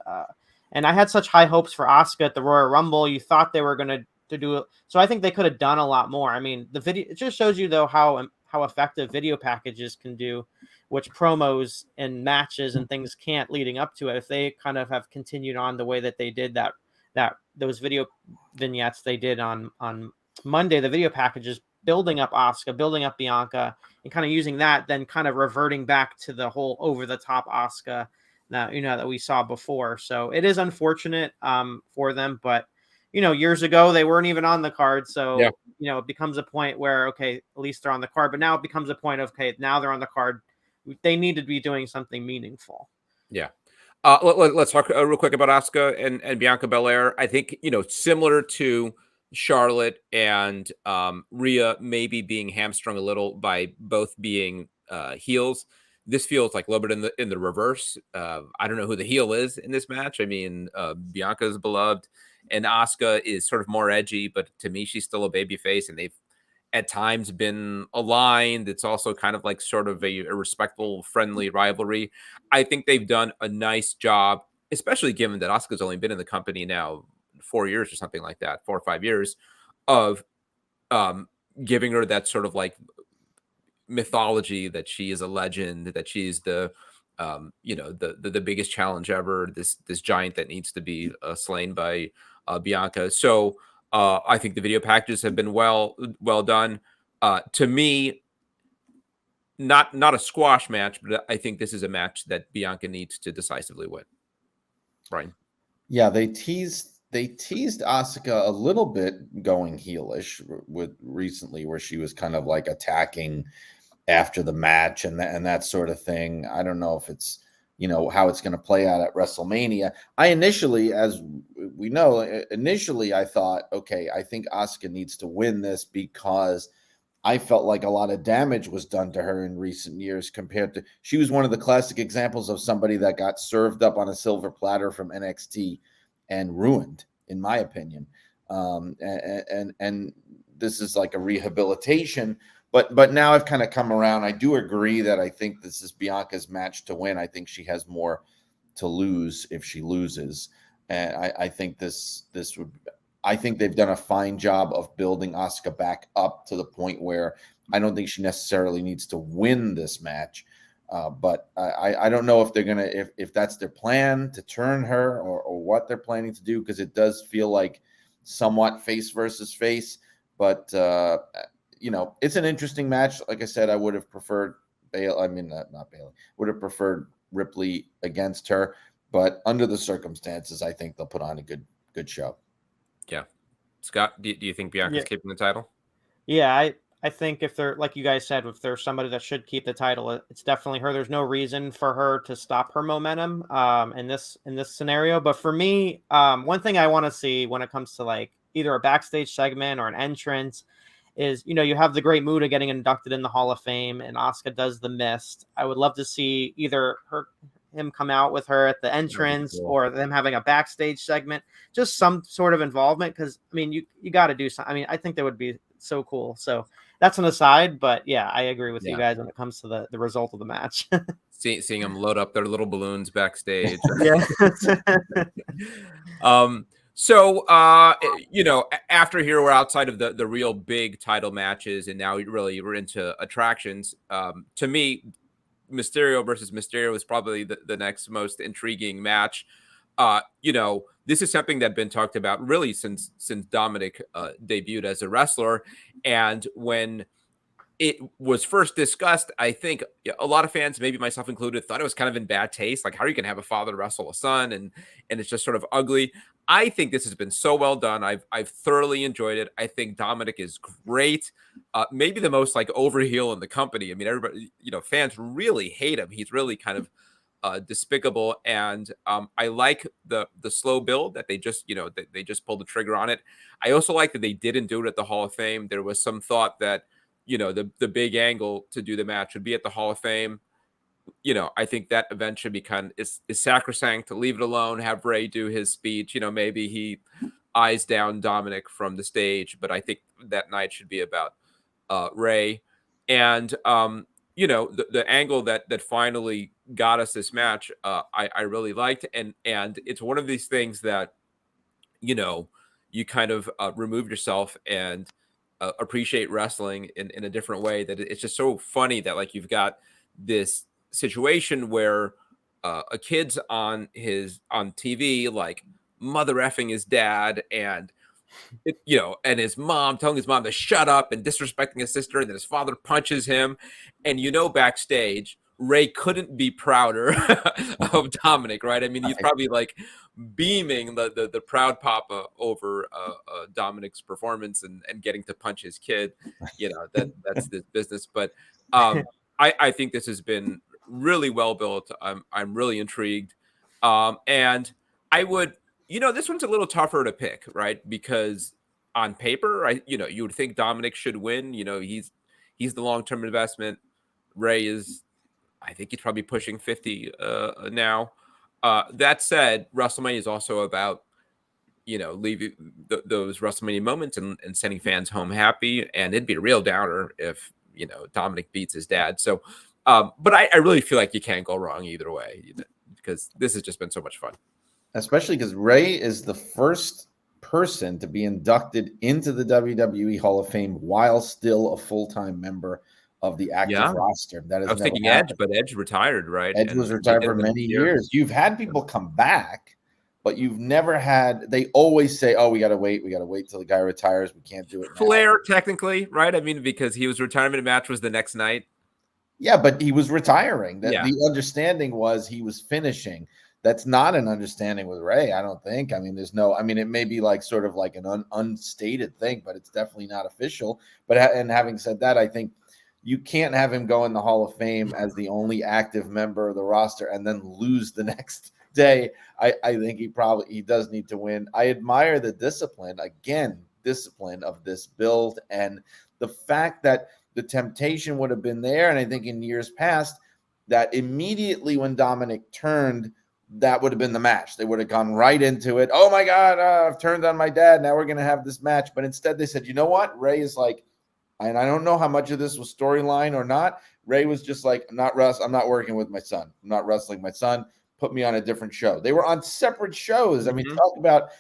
And I had such high hopes for Asuka at the Royal Rumble. You thought they were going to do it. So I think they could have done a lot more. I mean, the video, it just shows you though how effective video packages can do, which promos and matches and things can't leading up to it. If they kind of have continued on the way that they did those video vignettes they did on Monday, the video packages, building up Asuka, building up Bianca, and kind of using that, then kind of reverting back to the whole over the top Asuka that we saw before. So it is unfortunate for them, but years ago they weren't even on the card. So it becomes a point where, okay, at least they're on the card, but now it becomes a point of, okay, now they're on the card. They need to be doing something meaningful. Yeah. Let's talk real quick about Asuka and Bianca Belair. I think, similar to Charlotte and Rhea maybe being hamstrung a little by both being heels. This feels like a little bit in the reverse. I don't know who the heel is in this match. I mean, Bianca is beloved, and Asuka is sort of more edgy, but to me, she's still a babyface, and they've at times been aligned. It's also kind of like sort of a respectful, friendly rivalry. I think they've done a nice job, especially given that Asuka's only been in the company now 4 years or something like that, 4 or 5 years, of giving her that sort of like mythology that she is a legend, that she's the the biggest challenge ever, this giant that needs to be slain by Bianca. So I think the video packages have been well done. To me, not a squash match, but I think this is a match that Bianca needs to decisively win. Brian? Yeah, they teased Asuka a little bit going heelish with recently, where she was kind of like attacking after the match and that sort of thing. I don't know if it's how it's going to play out at WrestleMania. I initially, as we know, I thought, okay, I think Asuka needs to win this because I felt like a lot of damage was done to her in recent years compared to, she was one of the classic examples of somebody that got served up on a silver platter from NXT and ruined, in my opinion. And this is like a rehabilitation. But now I've kind of come around. I do agree that I think this is Bianca's match to win. I think she has more to lose if she loses. And I think I think they've done a fine job of building Asuka back up to the point where I don't think she necessarily needs to win this match. But I don't know if they're going to, if that's their plan to turn her or what they're planning to do, because it does feel like somewhat face versus face. But, it's an interesting match. Like I said, I would have preferred not Bayley, would have preferred Ripley against her. But under the circumstances, I think they'll put on a good show. Yeah. Scott, do you think Bianca's keeping the title? Yeah, I think if they're, like you guys said, if there's somebody that should keep the title, it's definitely her. There's no reason for her to stop her momentum in this scenario. But for me, one thing I want to see when it comes to like either a backstage segment or an entrance is, you have the Great Muta getting inducted in the Hall of Fame and Asuka does the Mist. I would love to see either him come out with her at the entrance or them having a backstage segment, just some sort of involvement. Because I mean, you got to do something. I mean, I think that would be so cool. So that's an aside, but yeah, I agree with you guys when it comes to the result of the match. Seeing them load up their little balloons backstage. Yeah. So, after here, we're outside of the real big title matches, and now we're into attractions. To me, Mysterio versus Mysterio is probably the next most intriguing match. This is something that's been talked about really since Dominic debuted as a wrestler. And when it was first discussed, I think a lot of fans, maybe myself included, thought it was kind of in bad taste. Like, how are you going to have a father wrestle a son? And it's just sort of ugly. I think this has been so well done. I've thoroughly enjoyed it. I think Dominic is great. Maybe the most like over heel in the company. I mean, everybody, fans really hate him. He's really kind of despicable. And I like the slow build that they just, they just pulled the trigger on it. I also like that they didn't do it at the Hall of Fame. There was some thought that, the big angle to do the match would be at the Hall of Fame. I think that event should be is sacrosanct, to leave it alone, have Ray do his speech. Maybe he eyes down Dominic from the stage, but I think that night should be about Ray. And, the angle that finally got us this match, I really liked. And it's one of these things that, you kind of remove yourself and appreciate wrestling in a different way. That it's just so funny that like you've got this situation where a kid's on TV, like mother effing his dad and and his mom telling his mom to shut up and disrespecting his sister, and then his father punches him. And backstage, Ray couldn't be prouder of Dominic, right? I mean, he's probably like beaming the proud papa over Dominic's performance and getting to punch his kid. That's this business. But I think this has been really well built. I'm really intrigued. And I would, this one's a little tougher to pick, right? Because on paper, you would think Dominic should win. He's the long-term investment. Ray is, I think he's probably pushing 50 now. That said, WrestleMania is also about, leaving those WrestleMania moments and sending fans home happy. And it'd be a real downer if, Dominic beats his dad. So, but I really feel like you can't go wrong either way, because this has just been so much fun. Especially because Ray is the first person to be inducted into the WWE Hall of Fame while still a full-time member of the active roster. That is, I was thinking happened. Edge, but Edge retired, right? Edge was retired for many years. You've had people come back, but you've never had. They always say, "Oh, we got to wait. We got to wait till the guy retires. We can't do it." Flair, technically, right? I mean, because his retirement match was the next night. Yeah, but he was retiring. The understanding was he was finishing. That's not an understanding with Ray, I don't think. I mean, it may be like sort of like an unstated thing, but it's definitely not official. And having said that, I think you can't have him go in the Hall of Fame as the only active member of the roster and then lose the next day. I think he does need to win. I admire the discipline of this build, and the fact that the temptation would have been there. And I think in years past that immediately when Dominic turned, that would have been the match. They would have gone right into it. Oh my God, I've turned on my dad. Now we're going to have this match. But instead they said, you know what? Ray is like, and I don't know how much of this was storyline or not. Ray was just like, I'm not working with my son. I'm not wrestling my son. Put me on a different show. They were on separate shows. I mean, talk about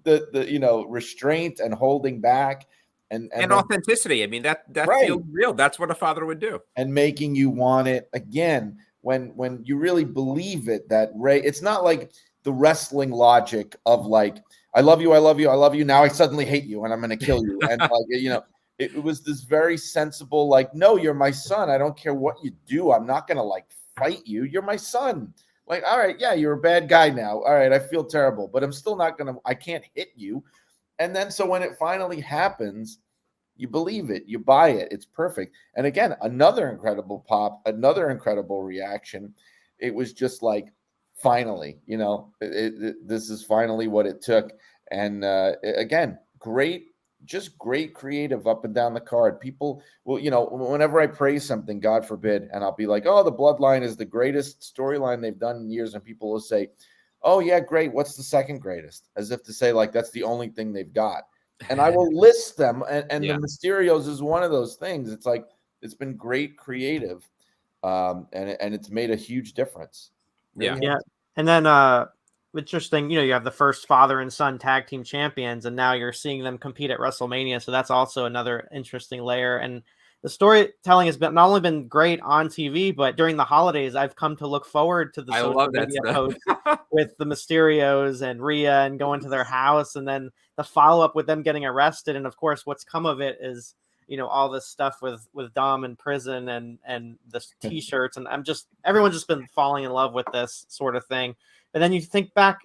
the restraint and holding back and then, authenticity. I mean, that right. Feels real. That's what a father would do. And making you want it again. When you really believe it, that Ray, it's not like the wrestling logic of like, I love you, I love you, I love you. Now I suddenly hate you and I'm going to kill you. And like, it was this very sensible, like, no, you're my son. I don't care what you do. I'm not going to like fight you. You're my son. Like, all right, yeah, you're a bad guy now. All right, I feel terrible, but I'm still not going to, I can't hit you. And then so when it finally happens, you believe it, you buy it, it's perfect. And again, another incredible pop, another incredible reaction. It was just like, finally, this is finally what it took. And again, great creative up and down the card. People will, whenever I praise something, God forbid, and I'll be like, oh, the Bloodline is the greatest storyline they've done in years. And people will say, oh yeah, great. What's the second greatest? As if to say like, that's the only thing they've got. And I will list them. And the Mysterios is one of those things. It's like, it's been great creative. And it's made a huge difference. Really yeah. And then, interesting, you have the first father and son tag team champions, and now you're seeing them compete at WrestleMania. So that's also another interesting layer. And the storytelling has been not only been great on TV, but during the holidays, I've come to look forward to the I social love that media stuff. posts with the Mysterios and Rhea and going to their house, and then the follow up with them getting arrested. And of course, what's come of it is, all this stuff with Dom in prison and the T-shirts, and everyone's just been falling in love with this sort of thing. And then you think back,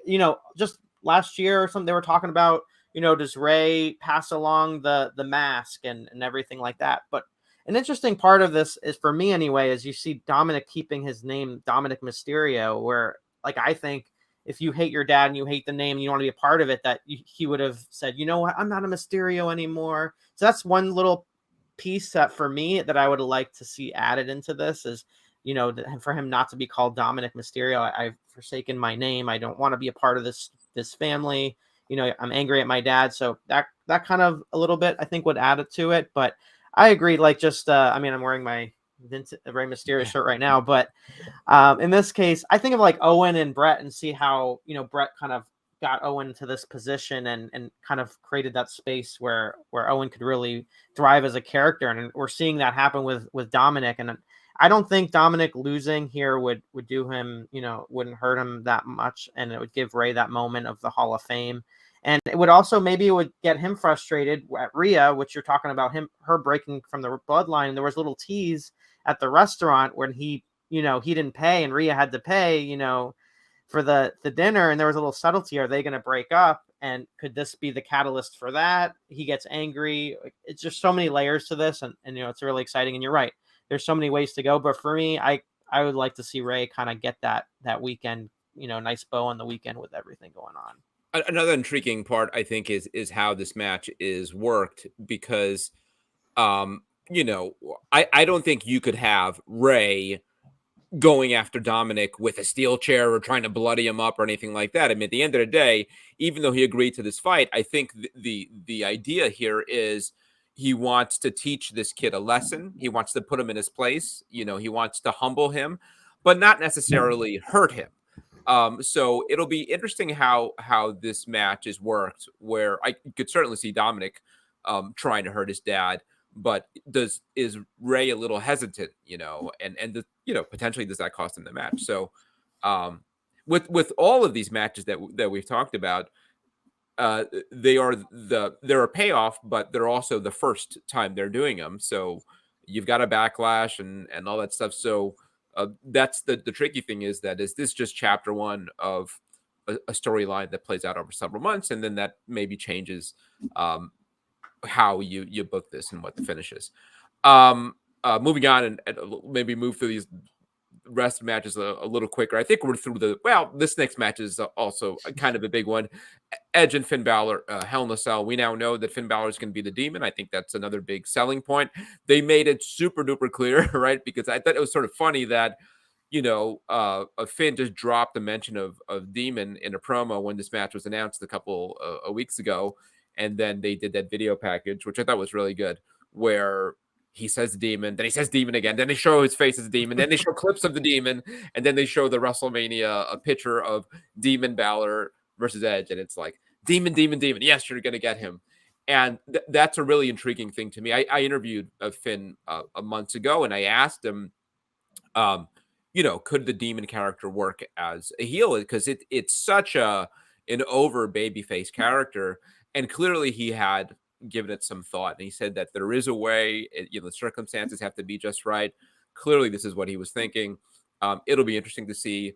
just last year or something, they were talking about, does Ray pass along the mask and everything like that? But an interesting part of this is, for me anyway, is you see Dominic keeping his name Dominic Mysterio, where, like, I think if you hate your dad and you hate the name and you want to be a part of it, that he would have said, you know what, I'm not a Mysterio anymore. So that's one little piece that for me that I would like to see added into this is, for him not to be called Dominic Mysterio. I've forsaken my name. I don't want to be a part of this family. I'm angry at my dad. So that kind of a little bit, I think, would add it to it. But I agree. Like, just, I'm wearing my Rey Mysterio shirt right now, but in this case, I think of like Owen and Brett and see how, Brett kind of got Owen to this position and kind of created that space where Owen could really thrive as a character. And we're seeing that happen with Dominic. And I don't think Dominic losing here would do him, wouldn't hurt him that much. And it would give Ray that moment of the Hall of Fame. And it would also, maybe it would get him frustrated at Rhea, which you're talking about her breaking from the bloodline. And there was a little tease at the restaurant when he didn't pay and Rhea had to pay, for the dinner. And there was a little subtlety. Are they going to break up? And could this be the catalyst for that? He gets angry. It's just so many layers to this. And it's really exciting. And you're right. There's so many ways to go. But for me, I would like to see Ray kind of get that weekend, nice bow on the weekend with everything going on. Another intriguing part, I think, is how this match is worked, because, I don't think you could have Ray going after Dominic with a steel chair or trying to bloody him up or anything like that. I mean, at the end of the day, even though he agreed to this fight, I think the idea here is he wants to teach this kid a lesson. He wants to put him in his place. He wants to humble him, but not necessarily hurt him. So it'll be interesting how this match is worked, where I could certainly see Dominic trying to hurt his dad, but is Ray a little hesitant, and potentially does that cost him the match? So with all of these matches that we've talked about, they're a payoff, but they're also the first time they're doing them. So you've got a backlash and all that stuff. So that's the tricky thing, is this just chapter one of a storyline that plays out over several months, and then that maybe changes how you book this and what the finish is. Moving on and maybe move through these rest matches a little quicker. I think we're through this next match is also kind of a big one. Edge and Finn Balor, Hell in a Cell. We now know that Finn Balor is going to be the Demon. I think that's another big selling point. They made it super duper clear, right? Because I thought it was sort of funny that Finn just dropped the mention of Demon in a promo when this match was announced a couple of weeks ago, and then they did that video package, which I thought was really good, where he says Demon, then he says Demon again, then they show his face as a Demon, then they show clips of the Demon, and then they show the WrestleMania a picture of Demon Balor versus Edge, and it's like, Demon, Demon, Demon. Yes, you're going to get him. And that's a really intriguing thing to me. I interviewed Finn a month ago, and I asked him, could the Demon character work as a heel? Because it's such an over babyface character, and clearly he had given it some thought, and he said that there is a way. The circumstances have to be just right. Clearly, this is what he was thinking. It'll be interesting to see,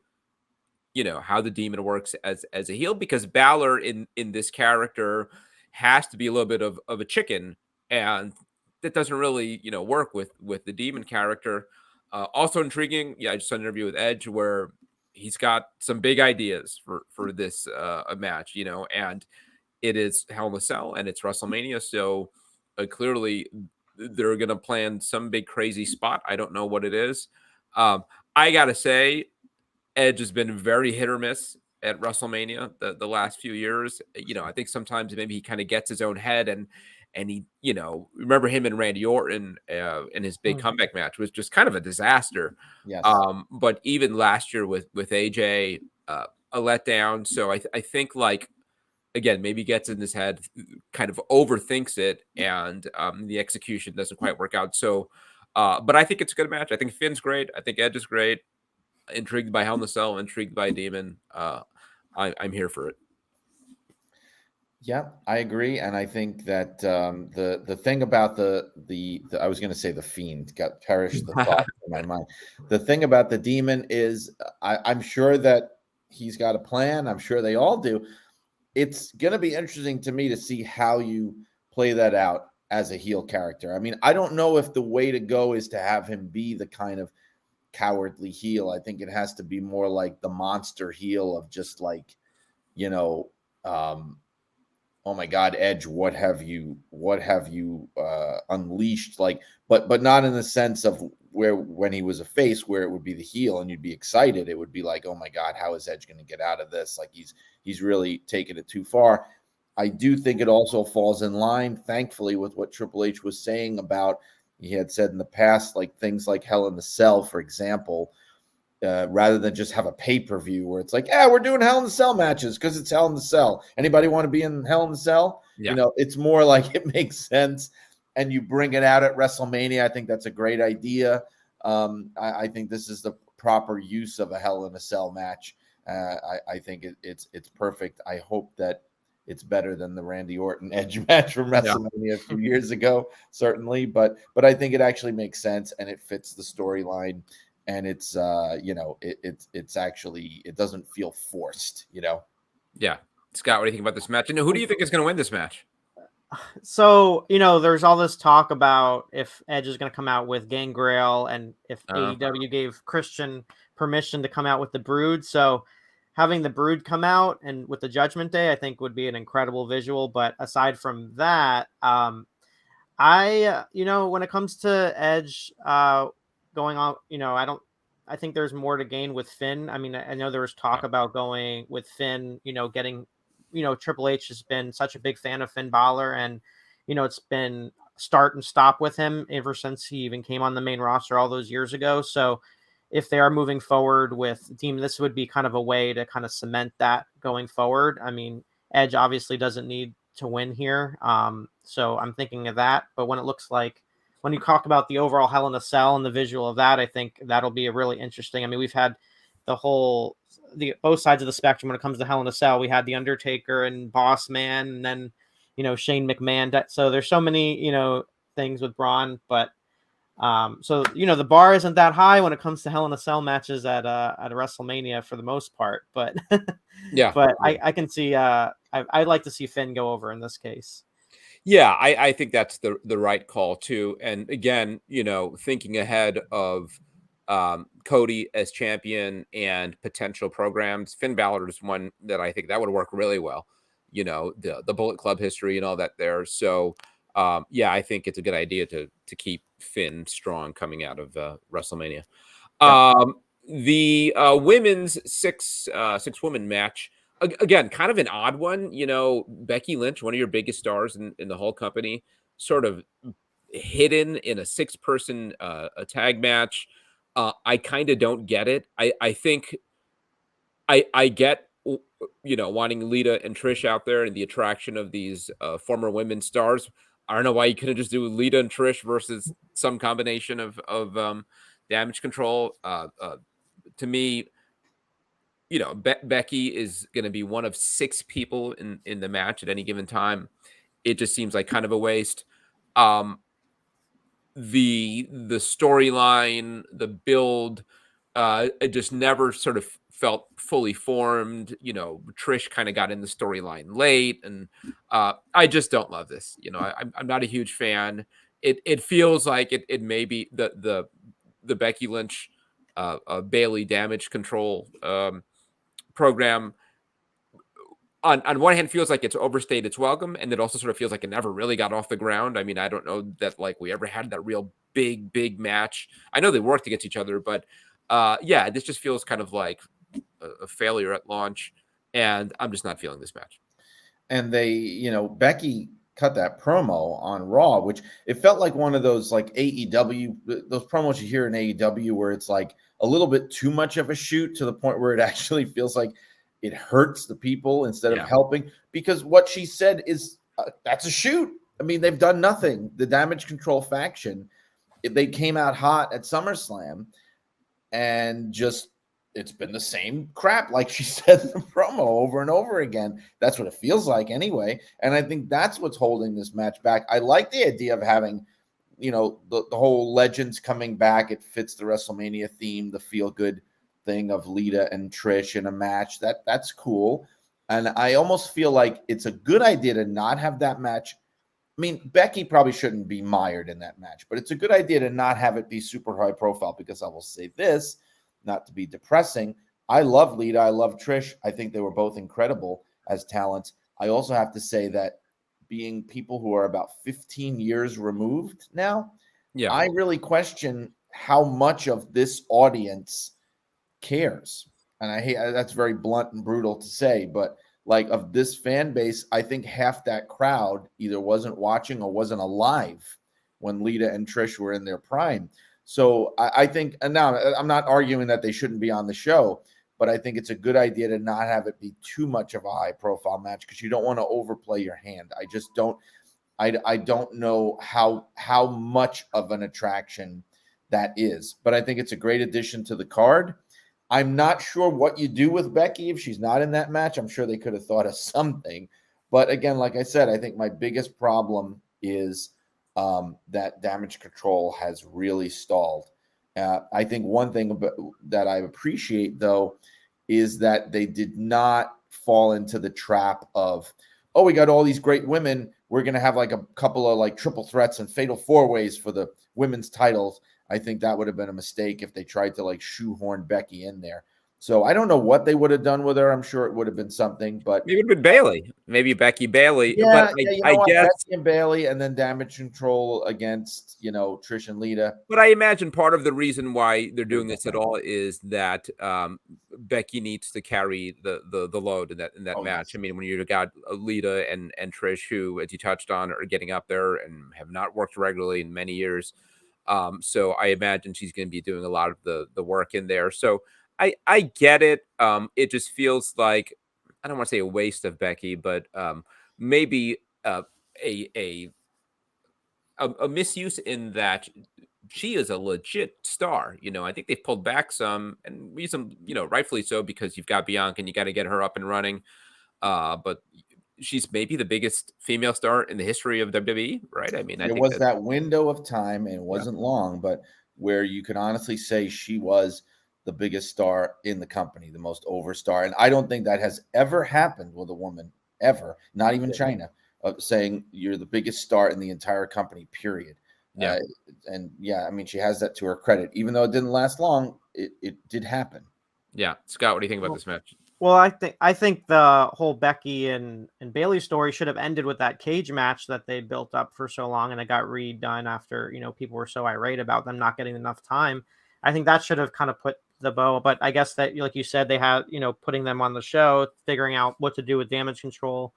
how the Demon works as a heel, because Balor in this character has to be a little bit of a chicken, and that doesn't really work with the Demon character. Also intriguing, I just saw an interview with Edge where he's got some big ideas for this match, and it is Hell in a Cell and it's WrestleMania, so clearly they're going to plan some big crazy spot. I don't know what it is. I gotta say, Edge has been very hit or miss at WrestleMania the last few years. I think sometimes maybe he kind of gets his own head, and he, remember him and Randy Orton in his big comeback match was just kind of a disaster. Yes. But even last year with AJ, a letdown. So I think, like, again, maybe gets in his head, kind of overthinks it, and the execution doesn't quite work out. So, but I think it's a good match. I think Finn's great. I think Edge is great. Intrigued by Hell in a Cell, intrigued by Demon. I'm here for it. Yeah, I agree, and I think that the thing about the I was going to say the Fiend, got perished the thought in my mind. The thing about the Demon is I'm sure that he's got a plan. I'm sure they all do. It's going to be interesting to me to see how you play that out as a heel character. I mean, I don't know if the way to go is to have him be the kind of cowardly heel. I think it has to be more like the monster heel of just like, you know, oh my God, Edge, what have you unleashed? Like, but not in the sense of where when he was a face, where it would be the heel and you'd be excited. It would be like, oh my God, how is Edge going to get out of this? Like he's really taken it too far. I do think it also falls in line, thankfully, with what Triple H was saying about, he had said in the past, like things like Hell in the Cell, for example, rather than just have a pay-per-view where it's like, yeah, we're doing Hell in the Cell matches because it's Hell in the Cell. Anybody want to be in Hell in the Cell? Yeah. You know, it's more like it makes sense and you bring it out at WrestleMania. I think that's a great idea. I think this is the proper use of a Hell in a Cell match. I think it's perfect. I hope that it's better than the Randy Orton Edge match from WrestleMania a few years ago, certainly. But I think it actually makes sense and it fits the storyline. And it's it's actually, it doesn't feel forced, you know? Yeah. Scott, what do you think about this match? And who do you think is going to win this match? So, there's all this talk about if Edge is going to come out with Gangrel and if AEW gave Christian permission to come out with the Brood. So having the Brood come out and with the Judgment Day, I think would be an incredible visual. But aside from that, when it comes to Edge going on, I think there's more to gain with Finn. I mean, I know there was talk about going with Finn, getting, Triple H has been such a big fan of Finn Balor, and, it's been start and stop with him ever since he even came on the main roster all those years ago. So if they are moving forward with the team, this would be kind of a way to kind of cement that going forward. I mean, Edge obviously doesn't need to win here. So I'm thinking of that. But when you talk about the overall Hell in a Cell and the visual of that, I think that'll be a really interesting. I mean, we've had both sides of the spectrum when it comes to Hell in a Cell. We had the Undertaker and Boss Man, and then, Shane McMahon. So there's so many, things with Braun, but so the bar isn't that high when it comes to Hell in a Cell matches at a WrestleMania for the most part. But yeah, but I can see I'd like to see Finn go over in this case. Yeah, I think that's the right call too. And again, thinking ahead of Cody as champion and potential programs, Finn Balor is one that I think that would work really well. The Bullet Club history and all that there. So I think it's a good idea to keep Finn strong coming out of WrestleMania. Yeah. The women's six woman match. Again, kind of an odd one, Becky Lynch, one of your biggest stars in the whole company, sort of hidden in a 6-person a tag match. I kind of don't get it. I think I get, wanting Lita and Trish out there and the attraction of these former women stars. I don't know why you couldn't just do Lita and Trish versus some combination of Damage Control. To me, Becky is going to be one of 6 people in the match at any given time. It just seems like kind of a waste. The storyline, the build, it just never sort of felt fully formed. Trish kind of got in the storyline late, and I just don't love this. I'm not a huge fan. It feels like it may be the Becky Lynch Bailey Damage Control program on one hand feels like it's overstayed its welcome, and it also sort of feels like it never really got off the ground. I mean, I don't know that like we ever had that real big match. I know they worked against each other, but this just feels kind of like a failure at launch, and I'm just not feeling this match. And they, Becky cut that promo on Raw, which it felt like one of those like AEW, those promos you hear in AEW where it's like a little bit too much of a shoot to the point where it actually feels like it hurts the people instead of Yeah. helping, because what she said is that's a shoot. I mean, they've done nothing. The Damage Control faction, they came out hot at SummerSlam, and just it's been the same crap, like she said in the promo, over and over again. That's what it feels like anyway. And I think that's what's holding this match back. I like the idea of having, the whole legends coming back. It fits the WrestleMania theme, the feel good thing of Lita and Trish in a match. That's cool. And I almost feel like it's a good idea to not have that match. I mean, Becky probably shouldn't be mired in that match, but it's a good idea to not have it be super high profile, because I will say this, not to be depressing. I love Lita. I love Trish. I think they were both incredible as talents. I also have to say that, being people who are about 15 years removed now, Yeah. I really question how much of this audience cares. And I hate that's very blunt and brutal to say, but like, of this fan base, I think half that crowd either wasn't watching or wasn't alive when Lita and Trish were in their prime. So I think, and now I'm not arguing that they shouldn't be on the show, but I think it's a good idea to not have it be too much of a high profile match, because you don't want to overplay your hand. I just don't. I don't know how much of an attraction that is, but I think it's a great addition to the card. I'm not sure what you do with Becky if she's not in that match. I'm sure they could have thought of something. But again, like I said, I think my biggest problem is that Damage Control has really stalled. I think one thing that I appreciate, though, is that they did not fall into the trap of, oh, we got all these great women, we're going to have like a couple of like triple threats and fatal four ways for the women's titles. I think that would have been a mistake if they tried to like shoehorn Becky in there. So I don't know what they would have done with her. I'm sure it would have been something, but Maybe it would have been Bailey. Maybe Becky Bailey. yeah, But you I know what? guess, Becky and Bailey, and then Damage Control against, Trish and Lita. but I imagine part of the reason why they're doing this at all is that Becky needs to carry the load in that match. Yes. I mean, when you've got Lita and Trish, who, as you touched on, are getting up there and have not worked regularly in many years. So I imagine she's going to be doing a lot of the work in there. So I get it. It just feels like, I don't want to say a waste of Becky, but maybe a misuse in that she is a legit star. I think they've pulled back some, and reason, rightfully so, because you've got Bianca and you got to get her up and running. But she's maybe the biggest female star in the history of WWE, right? I mean, I There think was that window of time, and it wasn't long, but where you can honestly say she was the biggest star in the company, the most over star. And I don't think that has ever happened with a woman, ever, not even China, saying you're the biggest star in the entire company, period. Yeah. And yeah, I mean, she has that to her credit. Even though it didn't last long, it did happen. Yeah. Scott, what do you think about this match? Well, I think the whole Becky and Bailey story should have ended with that cage match that they built up for so long, and it got redone after, people were so irate about them not getting enough time. I think that should have kind of put the bow, but I guess that, like you said, they had, putting them on the show, figuring out what to do with Damage Control.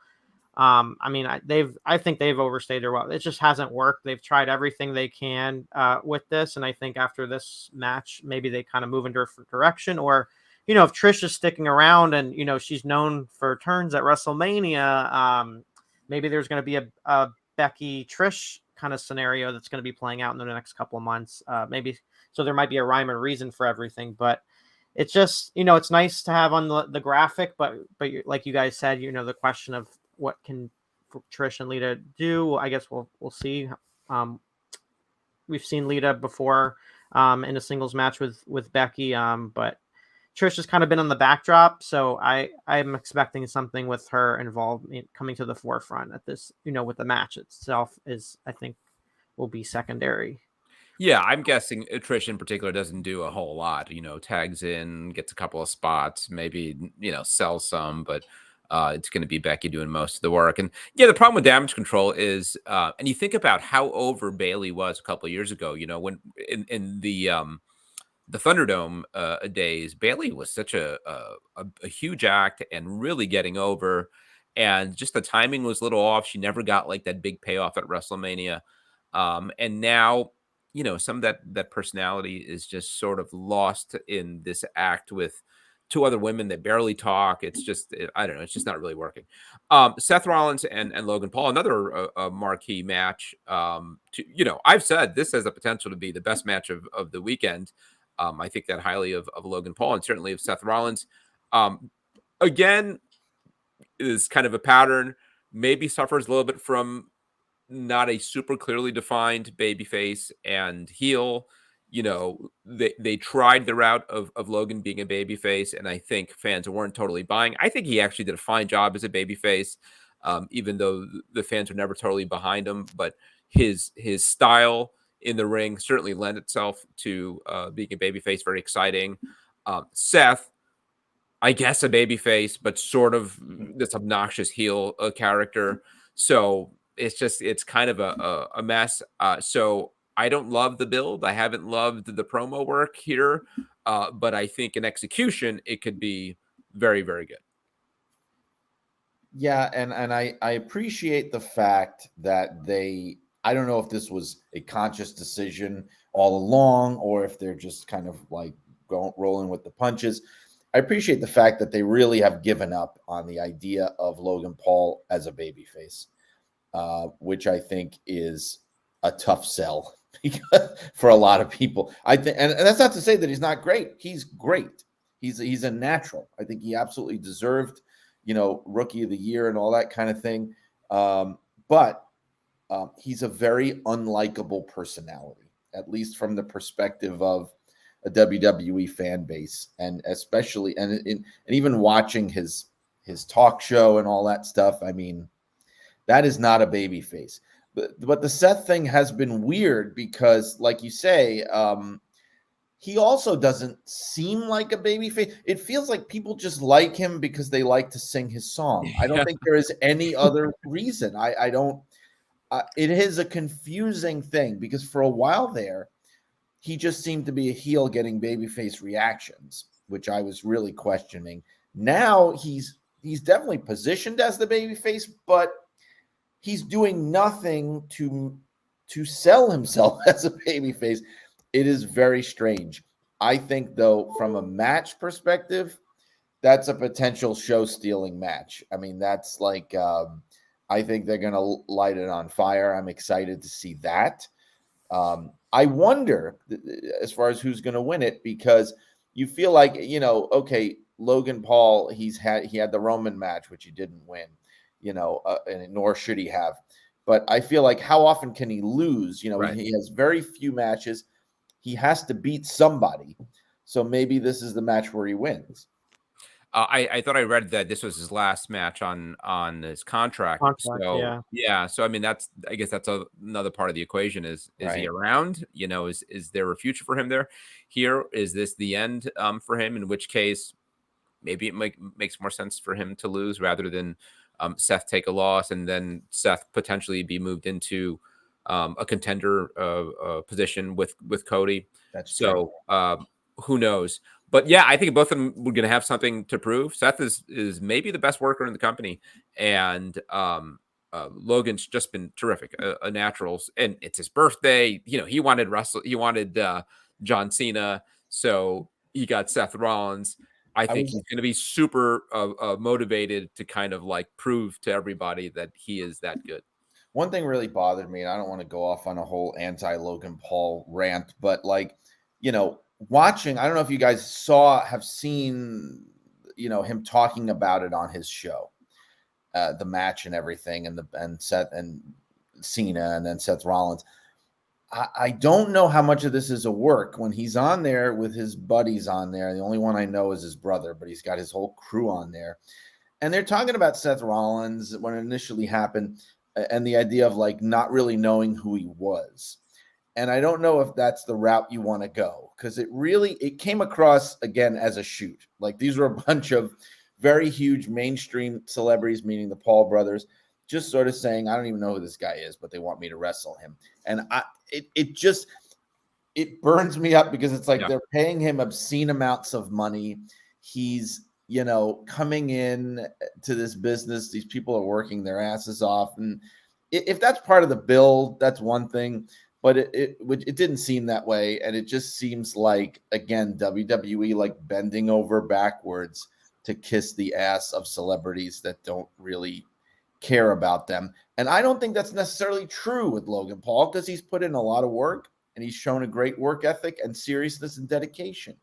I mean, I think they've overstayed their welcome. It just hasn't worked. They've tried everything they can with this, and I think after this match, maybe they kind of move in a different direction. Or, if Trish is sticking around and she's known for turns at WrestleMania, maybe there's going to be a Becky Trish kind of scenario that's going to be playing out in the next couple of months. Maybe so there might be a rhyme and reason for everything, but it's just it's nice to have on the graphic, but like you guys said, the question of what can Trish and Lita do? I guess we'll see. We've seen Lita before in a singles match with Becky, but Trish has kind of been on the backdrop, so I'm expecting something with her involved coming to the forefront at this. With the match itself is, I think, will be secondary. Yeah, I'm guessing Trish in particular doesn't do a whole lot. Tags in, gets a couple of spots, maybe sells some, but it's going to be Becky doing most of the work. And yeah, the problem with Damage Control is, and you think about how over Bailey was a couple of years ago. When in the Thunderdome days, Bailey was such a huge act and really getting over, and just the timing was a little off. She never got like that big payoff at WrestleMania, and now some of that personality is just sort of lost in this act with two other women that barely talk. It's just, I don't know. It's just not really working. Seth Rollins and Logan Paul, another marquee match. I've said this has the potential to be the best match of the weekend. I think that highly of Logan Paul and certainly of Seth Rollins. Again, is kind of a pattern. Maybe suffers a little bit from not a super clearly defined babyface and heel. They tried the route of Logan being a babyface, and I think fans weren't totally buying. I think he actually did a fine job as a babyface, even though the fans were never totally behind him. But his style in the ring certainly lent itself to being a babyface. Very exciting. Seth, I guess, a babyface, but sort of this obnoxious heel character. So it's kind of a mess. So I don't love the build. I haven't loved the promo work here, but I think in execution, it could be very, very good. Yeah, and I appreciate the fact that I don't know if this was a conscious decision all along or if they're just kind of like rolling with the punches. I appreciate the fact that they really have given up on the idea of Logan Paul as a babyface, which I think is a tough sell for a lot of people. I think, and that's not to say that he's not great. He's great. He's a natural. I think he absolutely deserved, Rookie of the Year and all that kind of thing. But he's a very unlikable personality, at least from the perspective of a WWE fan base, and especially and even watching his talk show and all that stuff. I mean, that is not a baby face. But the Seth thing has been weird because, like you say, he also doesn't seem like a baby face. It feels like people just like him because they like to sing his song. I don't think there is any other reason. I don't. It is a confusing thing because for a while there, he just seemed to be a heel getting babyface reactions, which I was really questioning. Now he's definitely positioned as the babyface, but he's doing nothing to sell himself as a babyface. It is very strange. I think, though, from a match perspective, that's a potential show-stealing match. I mean, that's like I think they're going to light it on fire. I'm excited to see that. I wonder, as far as who's going to win it, because you feel like, okay, Logan Paul, he had the Roman match, which he didn't win, and nor should he have. But I feel like how often can he lose? Right. He has very few matches. He has to beat somebody. So maybe this is the match where he wins. I thought I read that this was his last match on his contract. So yeah. So I mean, I guess that's another part of the equation is Right. he around? Is there a future for him there? Here, is this the end for him? In which case, maybe it makes more sense for him to lose rather than Seth take a loss and then Seth potentially be moved into a contender position with Cody. That's so who knows? But yeah, I think both of them were going to have something to prove. Seth is maybe the best worker in the company, and Logan's just been terrific, a natural. And it's his birthday. He wanted John Cena, so he got Seth Rollins. I think he's going to be super motivated to kind of like prove to everybody that he is that good. One thing really bothered me, and I don't want to go off on a whole anti-Logan Paul rant, but watching, I don't know if you guys have seen, him talking about it on his show, the match and everything, and Seth and Cena, and then Seth Rollins. I don't know how much of this is a work when he's on there with his buddies on there. The only one I know is his brother, but he's got his whole crew on there, and they're talking about Seth Rollins when it initially happened, and the idea of like not really knowing who he was. And I don't know if that's the route you want to go, because it came across again as a shoot. Like these were a bunch of very huge mainstream celebrities, meaning the Paul brothers, just sort of saying, I don't even know who this guy is, but they want me to wrestle him. And it burns me up because it's like they're paying him obscene amounts of money. He's, coming in to this business. These people are working their asses off. And if that's part of the build, that's one thing. but it didn't seem that way. And it just seems like, again, WWE like bending over backwards to kiss the ass of celebrities that don't really care about them. And I don't think that's necessarily true with Logan Paul, because he's put in a lot of work and he's shown a great work ethic and seriousness and dedication.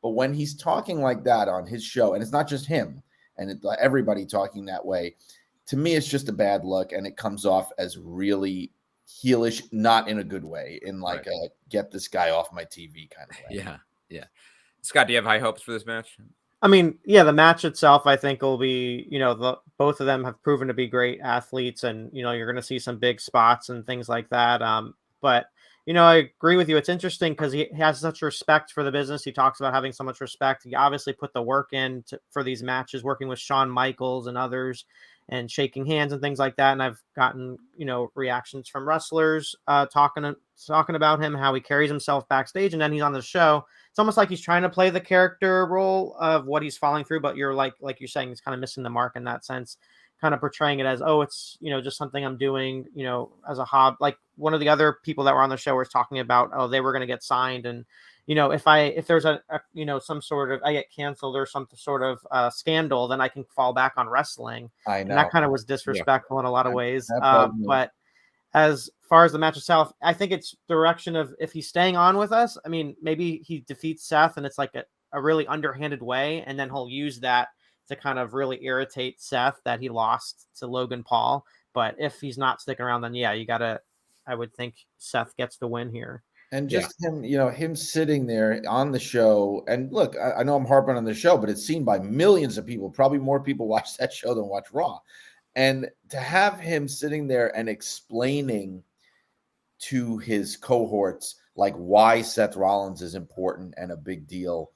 But when he's talking like that on his show, and it's not just him and everybody talking that way, to me, it's just a bad look, and it comes off as really heelish, not in a good way, in like a get this guy off my TV kind of way. Yeah. Scott, do you have high hopes for this match? I mean, yeah, the match itself, I think, will be, both of them have proven to be great athletes, and, you're going to see some big spots and things like that. But, I agree with you. It's interesting because he has such respect for the business. He talks about having so much respect. He obviously put the work in for these matches, working with Shawn Michaels and others and shaking hands and things like that. And I've gotten, reactions from wrestlers talking about him, how he carries himself backstage, and then he's on the show. It's almost like he's trying to play the character role of what he's falling through, but you're like you're saying, he's kind of missing the mark in that sense, kind of portraying it as, oh, it's, just something I'm doing, as a hobby. Like one of the other people that were on the show was talking about, oh, they were going to get signed. And, if there's a some sort of, I get canceled or some sort of scandal, then I can fall back on wrestling. I know. And that kind of was disrespectful in a lot of ways. But as far as the match itself, I think it's direction of, if he's staying on with us, I mean, maybe he defeats Seth and it's like a really underhanded way. And then he'll use that to kind of really irritate Seth that he lost to Logan Paul. But if he's not sticking around, then I would think Seth gets the win here. And just him, him sitting there on the show. And look, I know I'm harping on the show, but it's seen by millions of people. Probably more people watch that show than watch Raw. And to have him sitting there and explaining to his cohorts like why Seth Rollins is important and a big deal,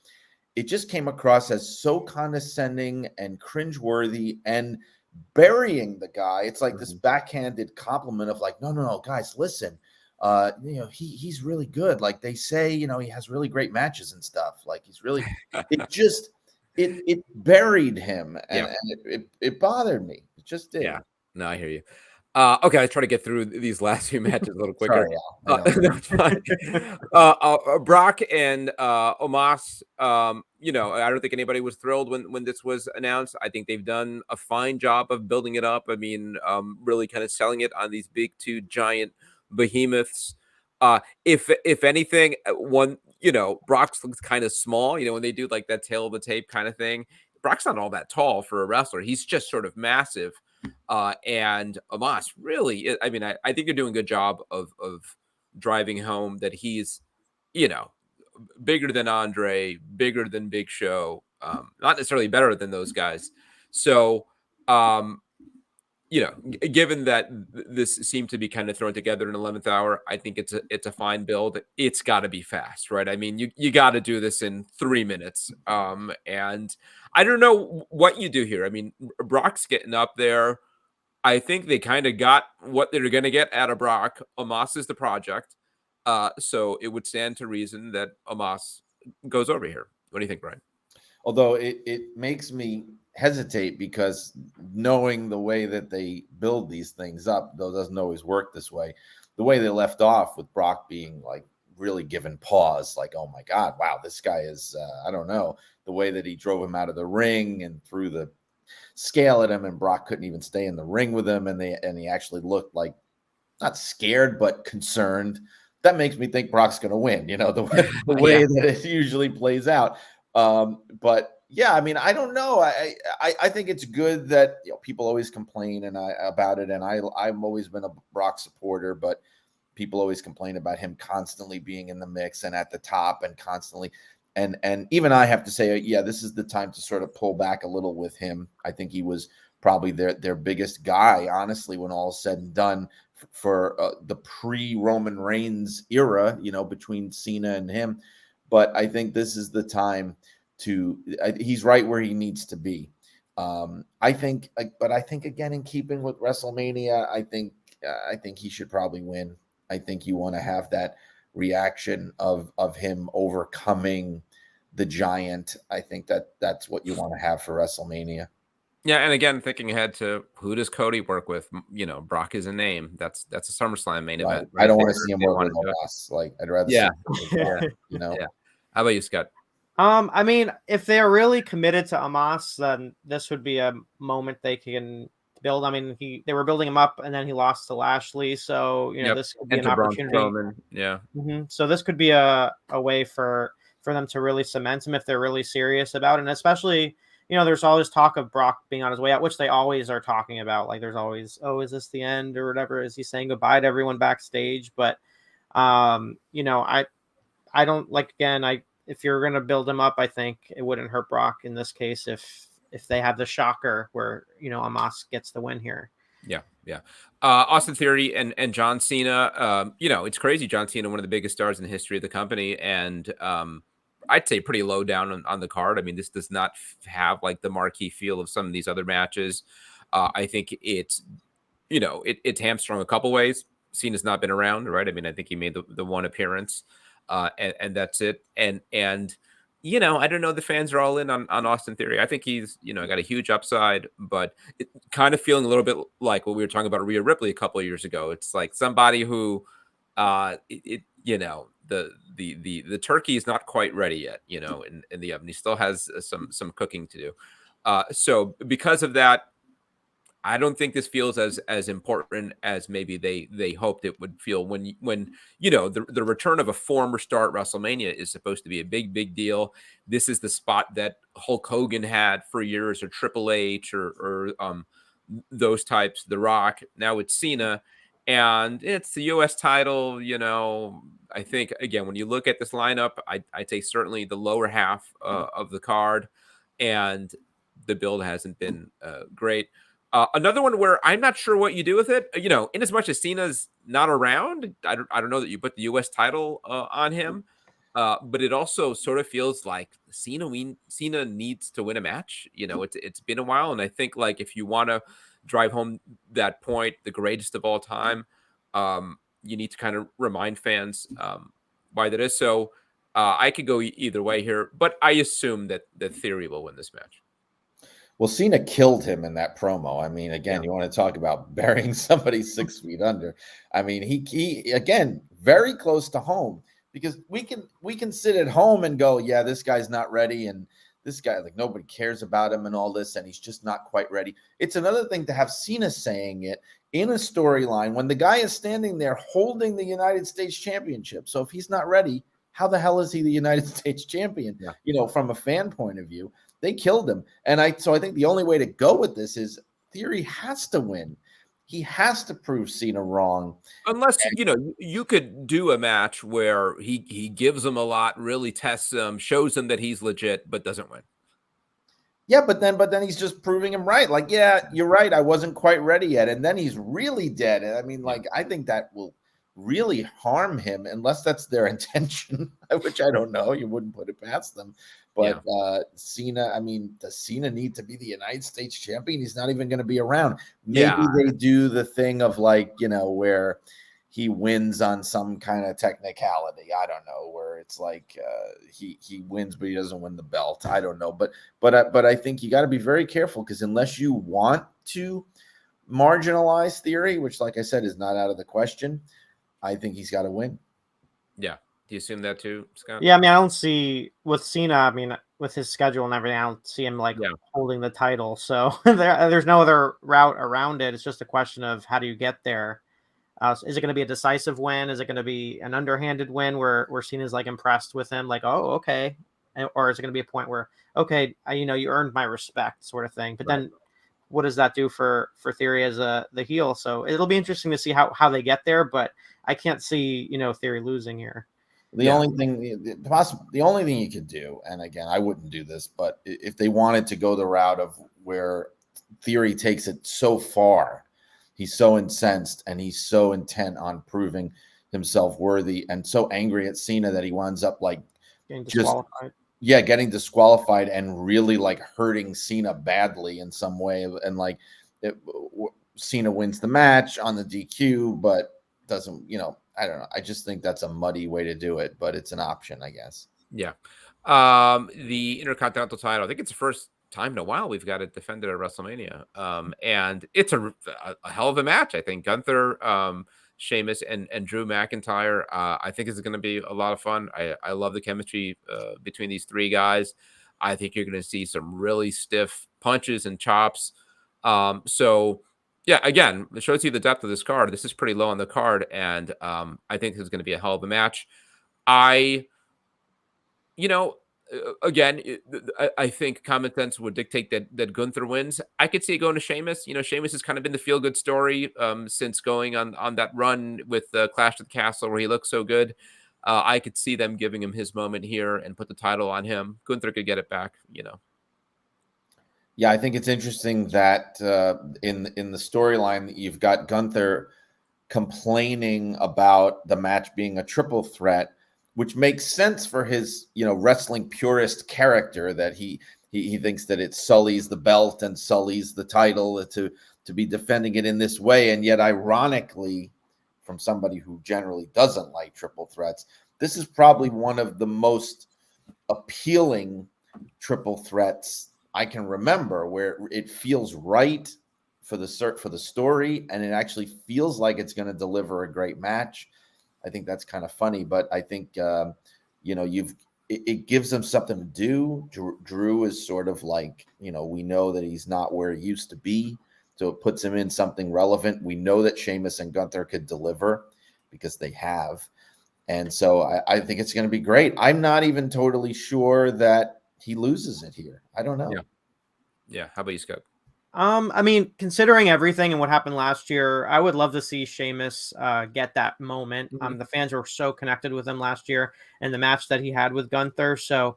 it just came across as so condescending and cringeworthy and burying the guy. It's like this backhanded compliment of like, no, guys, listen. He's really good. Like they say, he has really great matches and stuff. Like he's really, it buried him, and it bothered me. It just did. Yeah, no, I hear you. Okay, let's try to get through these last few matches a little quicker. Sorry, no, it's fine. Brock and Omos, I don't think anybody was thrilled when this was announced. I think they've done a fine job of building it up. I mean, really kind of selling it on these big two giant behemoths. If anything, one, Brock's looks kind of small, when they do like that tail of the tape kind of thing. Brock's not all that tall for a wrestler. He's just sort of massive. And Omos really, I mean, I think they're doing a good job of driving home that he's, bigger than Andre, bigger than Big Show, not necessarily better than those guys. So, given that this seemed to be kind of thrown together in 11th hour, I think it's a fine build. It's got to be fast, right? I mean, you got to do this in 3 minutes. And I don't know what you do here. I mean, Brock's getting up there. I think they kind of got what they're going to get out of Brock. Omos is the project. So it would stand to reason that Omos goes over here. What do you think, Brian? Although it makes me hesitate, because knowing the way that they build these things up, though, doesn't always work this way. The way they left off with Brock being like really given pause, like, oh my God, wow, this guy is, I don't know, the way that he drove him out of the ring and threw the scale at him, and Brock couldn't even stay in the ring with him. And he actually looked like not scared, but concerned. That makes me think Brock's going to win, the way that it usually plays out. But yeah, I mean, I don't know. I think it's good that people always complain about it, and I've always been a Brock supporter, but people always complain about him constantly being in the mix and at the top and constantly. And even I have to say, yeah, this is the time to sort of pull back a little with him. I think he was probably their biggest guy, honestly, when all is said and done, for the pre-Roman Reigns era, between Cena and him. But I think this is the time he's right where he needs to be. I think again, in keeping with WrestleMania, I think he should probably win. I think you want to have that reaction of him overcoming the giant. I think that's what you want to have for WrestleMania. Yeah, and again, thinking ahead to who does Cody work with? Brock is a name. That's a SummerSlam main Right. event I right don't there. want to see If him they work want with to do it. Omos. Like, I'd rather see Yeah, him work with Brock, yeah, you know? yeah. How about you, Scott? I mean, if they're really committed to Amos, then this would be a moment they can build. I mean, they were building him up, and then he lost to Lashley, so Yep. this could be an Enter Braun opportunity. Strowman. Yeah. So this could be a way for them to really cement him if they're really serious about it, and especially there's always talk of Brock being on his way out, which they always are talking about. Like there's always, oh, is this the end or whatever? Is he saying goodbye to everyone backstage? But I don't like, again, if you're gonna build him up, I think it wouldn't hurt Brock in this case if they have the shocker where Amos gets the win here. Yeah, yeah. Austin Theory and John Cena. It's crazy. John Cena, one of the biggest stars in the history of the company, and I'd say pretty low down on the card. I mean, this does not have like the marquee feel of some of these other matches. I think it's it's hamstrung a couple ways. Cena's not been around, right? I mean, I think he made the one appearance, and that's it. And I don't know. The fans are all in on Austin Theory. I think he's got a huge upside, but kind of feeling a little bit like what we were talking about Rhea Ripley a couple of years ago. It's like somebody who, the turkey is not quite ready yet, in the oven. He still has some cooking to do. So because of that, I don't think this feels as important as maybe they hoped it would feel when the return of a former star at WrestleMania is supposed to be a big deal. This is the spot that Hulk Hogan had for years, or Triple H, or those types, The Rock. Now it's Cena, and it's the U.S. title. I think again when you look at this lineup, I'd say certainly the lower half of the card, and the build hasn't been great. Another one where I'm not sure what you do with it. In as much as Cena's not around, I don't know that you put the U.S. title on him, but it also sort of feels like Cena needs to win a match. It's been a while, and I think like if you want to drive home that point, the greatest of all time, you need to kind of remind fans why that is. So I could go either way here, but I assume that Theory will win this match. Well, Cena killed him in that promo. I mean, Yeah. again, you want to talk about burying somebody 6 feet under. I mean, he again, very close to home, because we can sit at home and go, yeah, this guy's not ready, and this guy, like, nobody cares about him and all this, and he's just not quite ready. It's another thing to have Cena saying it in a storyline when the guy is standing there holding the United States Championship. So if he's not ready, how the hell is he the United States champion? Yeah. From a fan point of view. They killed him. And I think the only way to go with this is Theory has to win. He has to prove Cena wrong. Unless you could do a match where he gives him a lot, really tests him, shows him that he's legit, but doesn't win. Yeah, but then he's just proving him right. Like, yeah, you're right, I wasn't quite ready yet. And then he's really dead. And I mean, like, I think that will really harm him, unless that's their intention, which I don't know. You wouldn't put it past them. But Cena, I mean, does Cena need to be the United States champion? He's not even going to be around. Maybe they do the thing of like, where he wins on some kind of technicality. I don't know, where it's like he wins, but he doesn't win the belt. I don't know. But I think you got to be very careful, because unless you want to marginalize Theory, which, like I said, is not out of the question, I think he's got to win. Yeah. Do you assume that too, Scott? Yeah, I mean, I don't see with Cena. I mean, with his schedule and everything, I don't see him holding the title. So there's no other route around it. It's just a question of how do you get there. Is it going to be a decisive win? Is it going to be an underhanded win where Cena's like impressed with him, like, oh, okay, or is it going to be a point where, okay, you earned my respect, sort of thing? But then, what does that do for Theory as the heel? So it'll be interesting to see how they get there. But I can't see Theory losing here. The only thing you could do, and again, I wouldn't do this, but if they wanted to go the route of where Theory takes it so far, he's so incensed and he's so intent on proving himself worthy and so angry at Cena that he winds up like getting disqualified. Getting disqualified and really like hurting Cena badly in some way, and like Cena wins the match on the DQ, but doesn't, I don't know. I just think that's a muddy way to do it, but it's an option, I guess. Yeah. The Intercontinental title, I think it's the first time in a while we've got it defended at WrestleMania. And it's a hell of a match. I think Gunther, Sheamus, and Drew McIntyre, I think is going to be a lot of fun. I love the chemistry between these three guys. I think you're going to see some really stiff punches and chops. So yeah, again, it shows you the depth of this card. This is pretty low on the card, and I think this is going to be a hell of a match. Again, I think common sense would dictate that Gunther wins. I could see it going to Sheamus. Sheamus has kind of been the feel-good story since going on that run with Clash at the Castle where he looked so good. I could see them giving him his moment here and put the title on him. Gunther could get it back. Yeah, I think it's interesting that in the storyline that you've got Gunther complaining about the match being a triple threat, which makes sense for his, wrestling purist character, that he thinks that it sullies the belt and sullies the title to be defending it in this way. And yet, ironically, from somebody who generally doesn't like triple threats, this is probably one of the most appealing triple threats I can remember, where it feels right for the story, and it actually feels like it's going to deliver a great match. I think that's kind of funny, but I think it gives them something to do. Drew is sort of like, we know that he's not where he used to be, so it puts him in something relevant. We know that Sheamus and Gunther could deliver because they have, and so I think it's going to be great. I'm not even totally sure that he loses it here. I don't know. Yeah. How about you, Scott? I mean, considering everything and what happened last year, I would love to see Sheamus get that moment. The fans were so connected with him last year and the match that he had with Gunther. So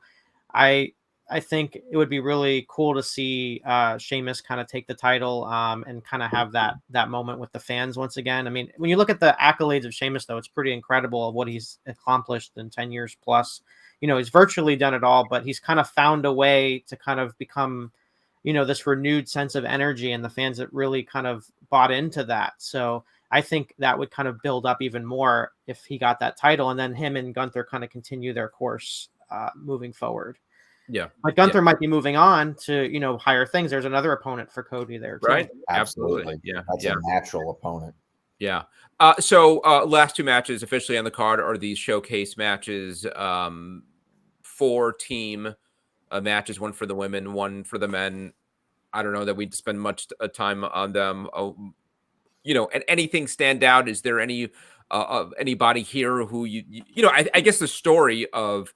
I think it would be really cool to see Sheamus kind of take the title and kind of have that moment with the fans once again. I mean, when you look at the accolades of Sheamus, though, it's pretty incredible of what he's accomplished in 10 years plus. He's virtually done it all, but he's kind of found a way to kind of become this renewed sense of energy, and the fans that really kind of bought into that. So I think that would kind of build up even more if he got that title, and then him and Gunther kind of continue their course moving forward. Yeah. But Gunther might be moving on to, higher things. There's another opponent for Cody there, too. Right. Absolutely. Yeah. That's a natural opponent. Yeah. So last two matches officially on the card are these showcase matches, 4 team matches, one for the women, one for the men. I don't know that we'd spend much time on them. And anything stand out? Is there anybody here who I guess the story of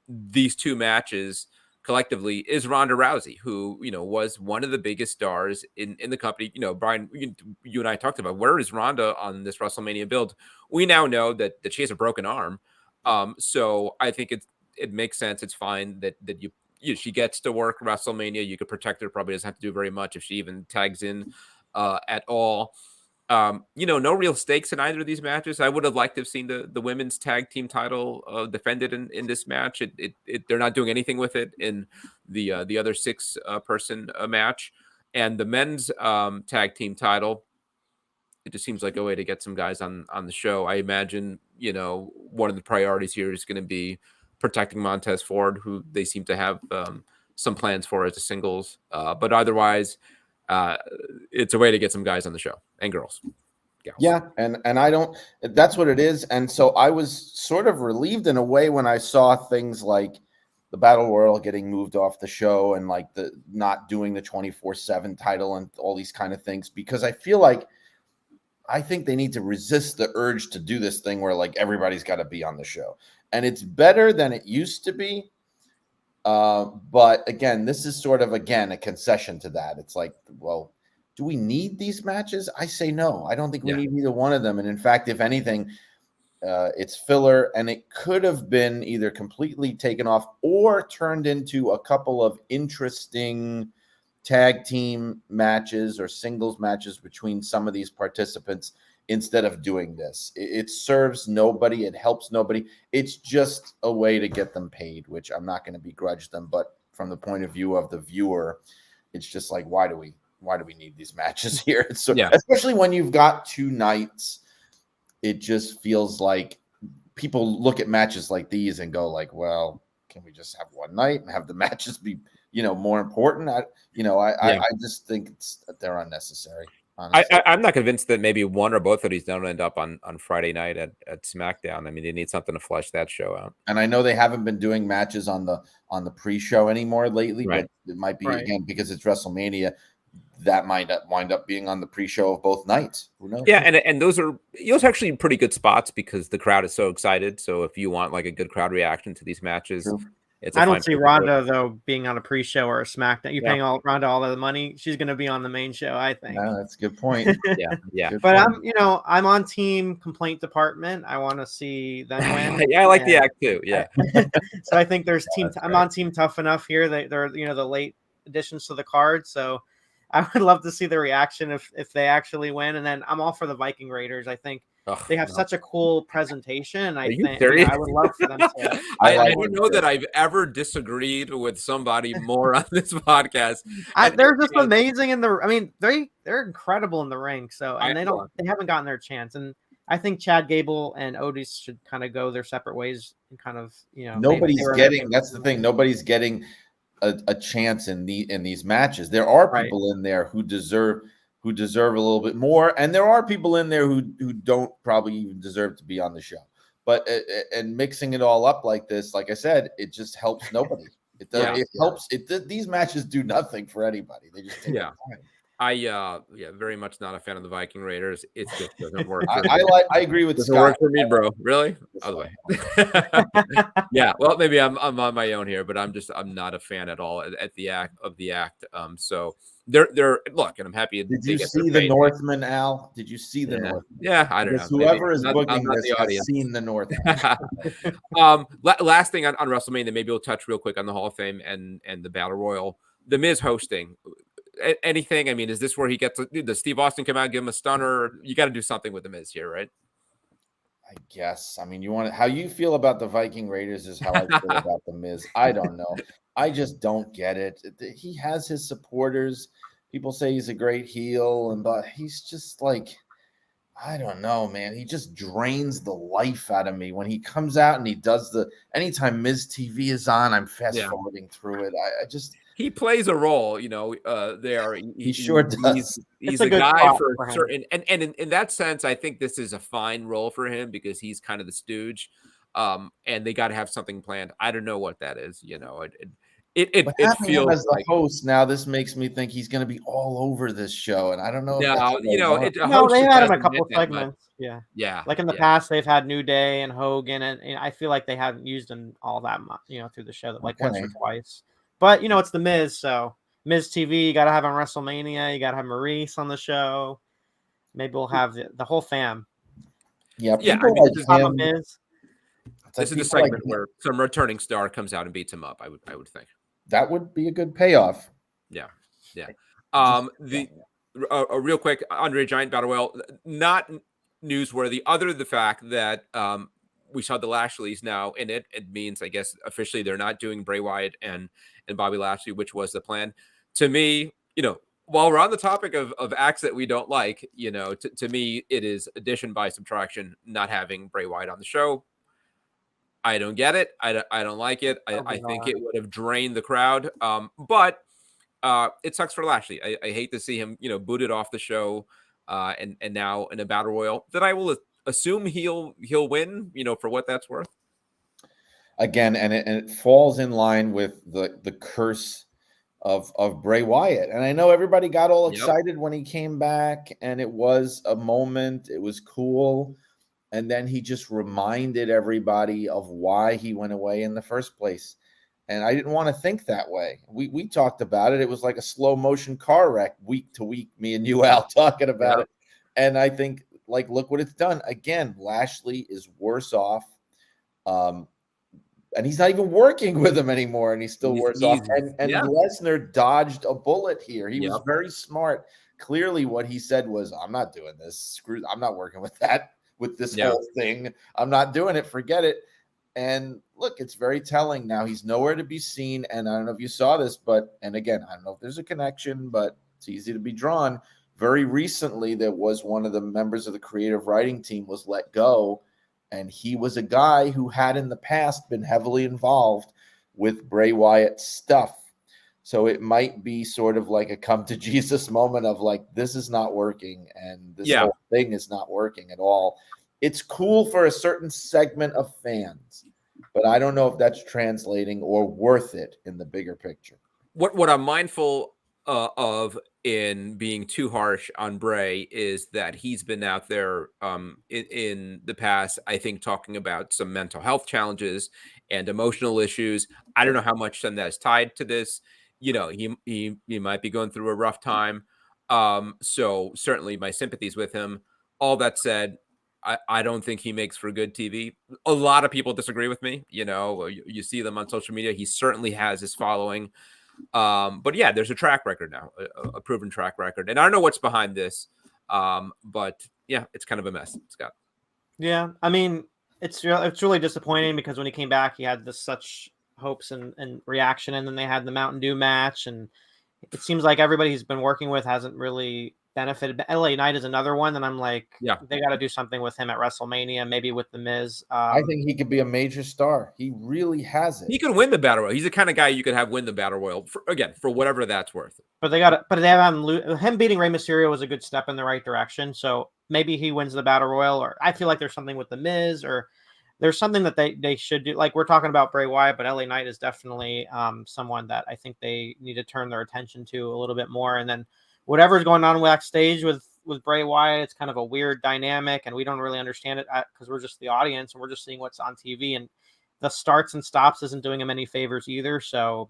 these two matches collectively is Ronda Rousey, who was one of the biggest stars in the company. Brian, you and I talked about, where is Ronda on this WrestleMania build? We now know that she has a broken arm. So I think it makes sense. It's fine that she gets to work WrestleMania. You could protect her. Probably doesn't have to do very much if she even tags in at all. No real stakes in either of these matches. I would have liked to have seen the women's tag team title defended in this match. They're not doing anything with it in the other 6 person match, and the men's tag team title. It just seems like a way to get some guys on the show. I imagine one of the priorities here is going to be protecting Montez Ford, who they seem to have some plans for as a singles. But otherwise, it's a way to get some guys on the show and girls. Gals. Yeah, and I don't. That's what it is. And so I was sort of relieved in a way when I saw things like the Battle Royal getting moved off the show and like the not doing the 24/7 title and all these kind of things, because I think they need to resist the urge to do this thing where like everybody's got to be on the show. And it's better than it used to be. But again, this is sort of, a concession to that. It's like, well, do we need these matches? I say no. I don't think we need either one of them. And in fact, if anything, it's filler, and it could have been either completely taken off or turned into a couple of interesting tag team matches or singles matches between some of these participants instead of doing this. It serves nobody. It helps nobody. It's just a way to get them paid, which I'm not going to begrudge them. But from the point of view of the viewer, it's just like, why do we need these matches here? Especially when you've got 2 nights, it just feels like people look at matches like these and go like, well, can we just have one night and have the matches be more important. I just think they're unnecessary. Honestly. I'm not convinced that maybe one or both of these don't end up on Friday night at SmackDown. I mean, they need something to flesh that show out. And I know they haven't been doing matches on the pre-show anymore lately, Right. but it might be Right. again because it's WrestleMania. That might wind up being on the pre-show of both nights. Who knows? Yeah, and those are actually pretty good spots because the crowd is so excited. So if you want like a good crowd reaction to these matches, True. I don't see Ronda though being on a pre-show or a SmackDown. You're paying Ronda all of the money. She's going to be on the main show, I think. No, that's a good point. Yeah. But I'm on team complaint department. I want to see them win. Yeah, I like the act too. Yeah. So I think there's team. I'm on team tough enough here. They're the late additions to the card. So I would love to see the reaction if they actually win. And then I'm all for the Viking Raiders. I think they have such a cool presentation. I think I would love for them to. I don't know that I've ever disagreed with somebody more on this podcast. They're just amazing in the. I mean, they're incredible in the ring. So and they haven't gotten their chance. And I think Chad Gable and Otis should kind of go their separate ways and kind of nobody's getting. That's the thing. Nobody's getting a chance in these matches. There are people in there who deserve a little bit more, and there are people in there who don't probably even deserve to be on the show. But and mixing it all up like this, like I said, it just helps nobody. It does. It helps. These matches do nothing for anybody. They just take time. I very much not a fan of the Viking Raiders. It just doesn't work. I agree with Scott. Work for me, bro. Really? Other way. Yeah. Well, maybe I'm on my own here, but I'm not a fan at all at the act. So they're look, and I'm happy. Did you see the Northman, Al? Did you see the Northman? Yeah, I don't know. Whoever is booking this has seen the Northman. Last thing on WrestleMania, maybe we'll touch real quick on the Hall of Fame and the Battle Royal. The Miz hosting. Anything? I mean, is this where he gets? Does Steve Austin come out and give him a stunner? You got to do something with the Miz here, right? I guess. I mean, how you feel about the Viking Raiders is how I feel about the Miz. I don't know. I just don't get it. He has his supporters. People say he's a great heel, but he's just like, I don't know, man. He just drains the life out of me when he comes out and he does anytime Miz TV is on, I'm fast forwarding through it. I just. He plays a role, there. He sure does. He's a guy for certain, and in that sense, I think this is a fine role for him because he's kind of the stooge, and they got to have something planned. I don't know what that is, It feels as the host now. This makes me think he's going to be all over this show, and I don't know. They had him a couple segments. Yeah. Like in the past, they've had New Day and Hogan, and I feel like they haven't used him all that much, through the show, like once or twice. But it's the Miz, so Miz TV, you got to have on WrestleMania. You got to have Maurice on the show. Maybe we'll have the whole fam. Yeah. Miz. This is the segment where some returning star comes out and beats him up. I would think that would be a good payoff. Yeah. Real quick, Andre Giant Battle Royal, not newsworthy, other than the fact that we saw the Lashleys now in it. It means, I guess, officially they're not doing Bray Wyatt and Bobby Lashley, which was the plan. To me, while we're on the topic of acts that we don't like, to me, it is addition by subtraction, not having Bray Wyatt on the show. I don't get it. I don't like it. I think it would have drained the crowd. But it sucks for Lashley. I hate to see him, booted off the show and now in a Battle Royal that I will assume he'll win, for what that's worth. Again, and it falls in line with the curse of Bray Wyatt. And I know everybody got all excited when he came back, and it was a moment. It was cool. And then he just reminded everybody of why he went away in the first place. And I didn't want to think that way. We talked about it. It was like a slow motion car wreck week to week, me and you, Al, talking about it. And I think, look what it's done. Again, Lashley is worse off. And he's not even working with him anymore, and he's still worse off. And Lesnar dodged a bullet here. He was very smart. Clearly what he said was, I'm not doing this. I'm not working with this whole thing. I'm not doing it. Forget it. And look, it's very telling now. He's nowhere to be seen. And I don't know if you saw this, and again, I don't know if there's a connection, but it's easy to be drawn. Very recently, there was one of the members of the creative writing team was let go. And he was a guy who had in the past been heavily involved with Bray Wyatt stuff. So it might be sort of like a come to Jesus moment of like, this is not working and this Yeah. whole thing is not working at all. It's cool for a certain segment of fans, but I don't know if that's translating or worth it in the bigger picture. What I'm mindful of in being too harsh on Bray is that he's been out there in the past, I think, talking about some mental health challenges and emotional issues. I don't know how much some of that is tied to this. You know, he might be going through a rough time. So certainly my sympathies with him. All that said, I don't think he makes for good TV. A lot of people disagree with me. You know, you see them on social media. He certainly has his following. But yeah, there's a track record now, a proven track record. And I don't know what's behind this. But yeah, it's kind of a mess, Scott. Yeah, I mean, it's really disappointing because when he came back, he had such hopes and reaction, and then they had the Mountain Dew match, and it seems like everybody he's been working with hasn't really benefited. LA Knight is another one, and I'm like, Yeah. they got to do something with him at WrestleMania, maybe with The Miz. I think he could be a major star. He really has it. He could win the Battle Royal. He's the kind of guy you could have win the Battle Royal, for whatever that's worth. But they have him beating Rey Mysterio was a good step in the right direction. So maybe he wins the Battle Royal, or I feel like there's something with The Miz, or there's something that they should do. Like we're talking about Bray Wyatt, but LA Knight is definitely someone that I think they need to turn their attention to a little bit more. And then whatever's going on backstage with Bray Wyatt, it's kind of a weird dynamic, and we don't really understand it because we're just the audience and we're just seeing what's on TV. And the starts and stops isn't doing him any favors either. So,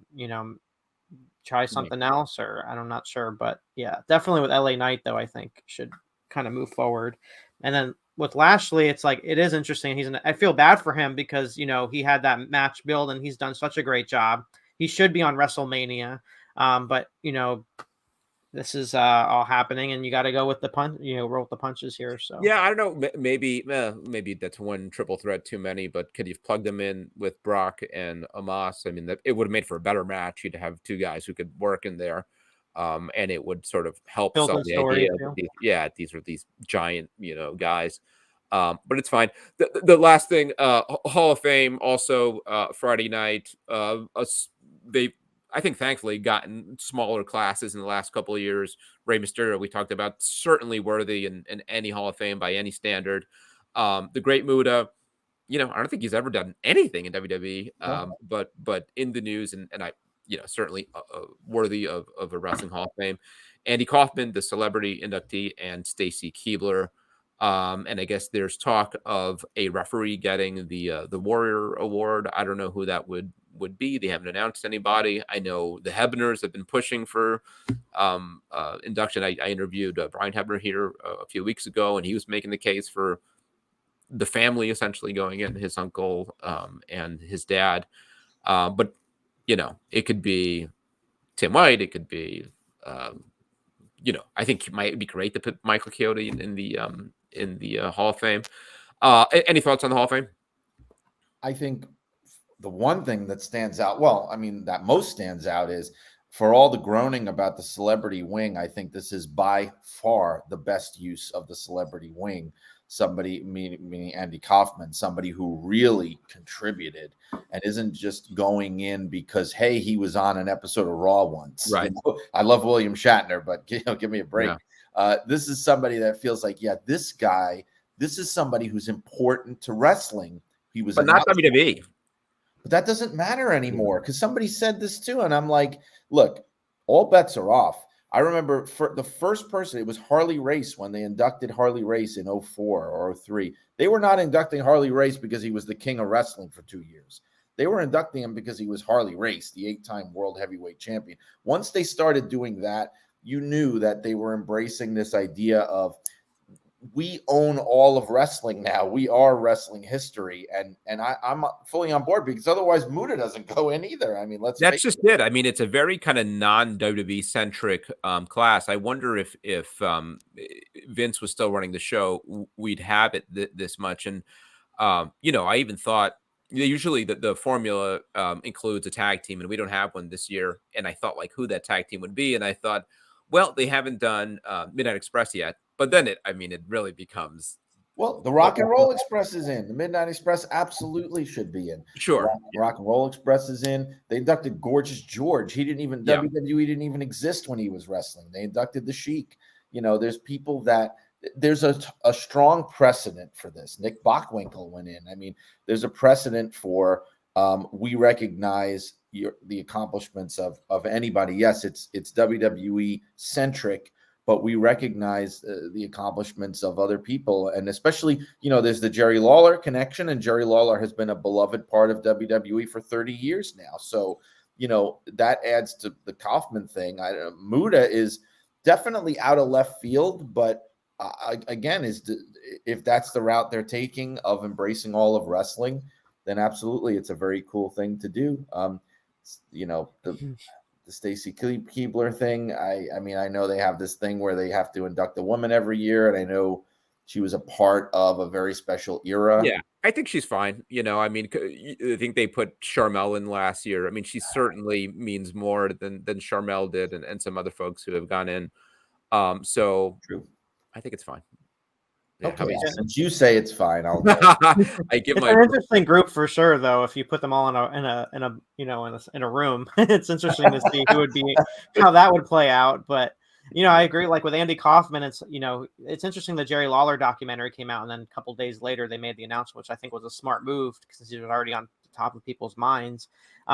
try something else, or I'm not sure. But yeah, definitely with LA Knight, though, I think should kind of move forward. And then with Lashley, it's like, it is interesting. I feel bad for him because, he had that match build and he's done such a great job. He should be on WrestleMania. But, this is all happening, and you got to go with the roll with the punches here. So yeah, I don't know. Maybe that's one triple threat too many. But could you plug them in with Brock and Amos? I mean, it would have made for a better match. You'd have two guys who could work in there, and it would sort of help build sell the the story. idea. These are these giant, guys. But it's fine. The last thing, Hall of Fame also Friday night. They, I think, thankfully gotten smaller classes in the last couple of years. Rey Mysterio, we talked about, certainly worthy in any Hall of Fame by any standard. The Great Muta, I don't think he's ever done anything in WWE, but in the news, and I, certainly worthy of a Wrestling Hall of Fame. Andy Kaufman, the celebrity inductee, and Stacy Keibler. And I guess there's talk of a referee getting the Warrior Award. I don't know who that would be. They haven't announced anybody. I know the Hebners have been pushing for induction. I interviewed Brian Hebner here a few weeks ago, and he was making the case for the family essentially going in, his uncle and his dad. But it could be Tim White. It could be, I think it might be great to put Michael Chioda in the Hall of Fame. Any thoughts on the Hall of Fame? I think the one thing that stands out, that most stands out, is for all the groaning about the celebrity wing, I think this is by far the best use of the celebrity wing. Somebody, meaning Andy Kaufman, somebody who really contributed and isn't just going in because, hey, he was on an episode of Raw once. Right. I love William Shatner, but give me a break. Yeah. This is somebody that feels like, this is somebody who's important to wrestling. He was, but not WWE. But that doesn't matter anymore, because somebody said this too, and I'm like, look, all bets are off. I remember for the first person, it was Harley Race when they inducted Harley Race in 04 or 03. They were not inducting Harley Race because he was the king of wrestling for 2 years. They were inducting him because he was Harley Race, the 8-time world heavyweight champion. Once they started doing that, you knew that they were embracing this idea of, we own all of wrestling now. We are wrestling history, and I'm fully on board, because otherwise Muta doesn't go in either. I mean, that's just it. I mean, it's a very kind of non-WWE centric class. I wonder if Vince was still running the show, we'd have it this much. And I even thought, usually the formula includes a tag team, and we don't have one this year. And I thought, like, who that tag team would be, and I thought, well, they haven't done Midnight Express yet. But then it really becomes Well, the Rock and Roll Express is in. The Midnight Express absolutely should be in. Sure. Rock and Roll Express is in. They inducted Gorgeous George. He didn't even WWE didn't even exist when he was wrestling. They inducted the Sheik. There's people that there's a strong precedent for this. Nick Bockwinkel went in. I mean, there's a precedent for we recognize the accomplishments of anybody. Yes, it's WWE centric, but we recognize the accomplishments of other people. And especially, there's the Jerry Lawler connection, and Jerry Lawler has been a beloved part of WWE for 30 years now. So, that adds to the Kaufman thing. Muda is definitely out of left field, but again, if that's the route they're taking of embracing all of wrestling, then absolutely it's a very cool thing to do. The Stacy Keibler thing. I mean, I know they have this thing where they have to induct a woman every year, and I know she was a part of a very special era. Yeah, I think she's fine. I mean, I think they put Sharmell in last year. I mean, she certainly means more than Sharmell did, and some other folks who have gone in. So True. I think it's fine. Yeah, okay, since you say it's fine, I'll go. It's an interesting group for sure, though. If you put them all in a room, it's interesting to see who would be, how that would play out. But I agree. Like with Andy Kaufman, it's interesting. The Jerry Lawler documentary came out, and then a couple days later they made the announcement, which I think was a smart move because he was already on the top of people's minds.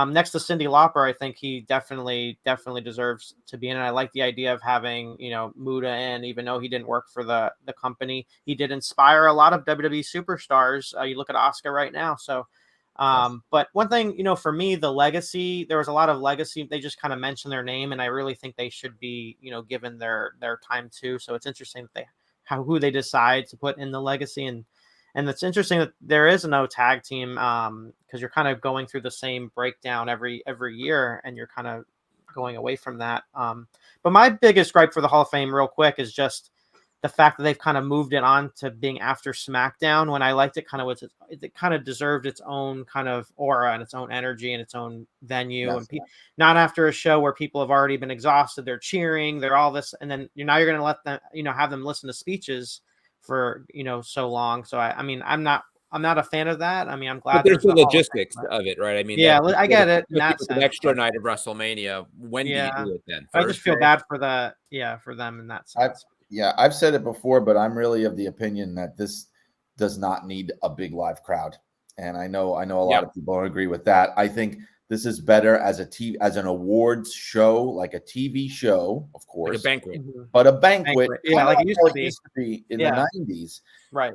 Next to Cyndi Lauper, I think he definitely deserves to be in. And I like the idea of having, Muda in, even though he didn't work for the company. He did inspire a lot of WWE superstars. You look at Asuka right now. So, but one thing, for me, the legacy, there was a lot of legacy. They just kind of mentioned their name, and I really think they should be, given their time too. So it's interesting that who they decide to put in the legacy. And it's interesting that there is no tag team because you're kind of going through the same breakdown every year, and you're kind of going away from that. But my biggest gripe for the Hall of Fame, real quick, is just the fact that they've kind of moved it on to being after SmackDown. When I liked it, it kind of deserved its own kind of aura and its own energy and its own venue, and not after a show where people have already been exhausted. They're cheering, they're all this, and then you're going to let them, have them listen to speeches for so long. So I mean, I'm not a fan of that. I mean, I'm glad. But there's the logistics of it, right? I mean, yeah, I get it. An extra night of WrestleMania. When do you do it then? I just feel bad for for them in that sense. I've said it before, but I'm really of the opinion that this does not need a big live crowd, and I know a lot of people don't agree with that. I think this is better as an awards show, like a TV show, of course, like a banquet, but a banquet, like it used to be in the 90s, right?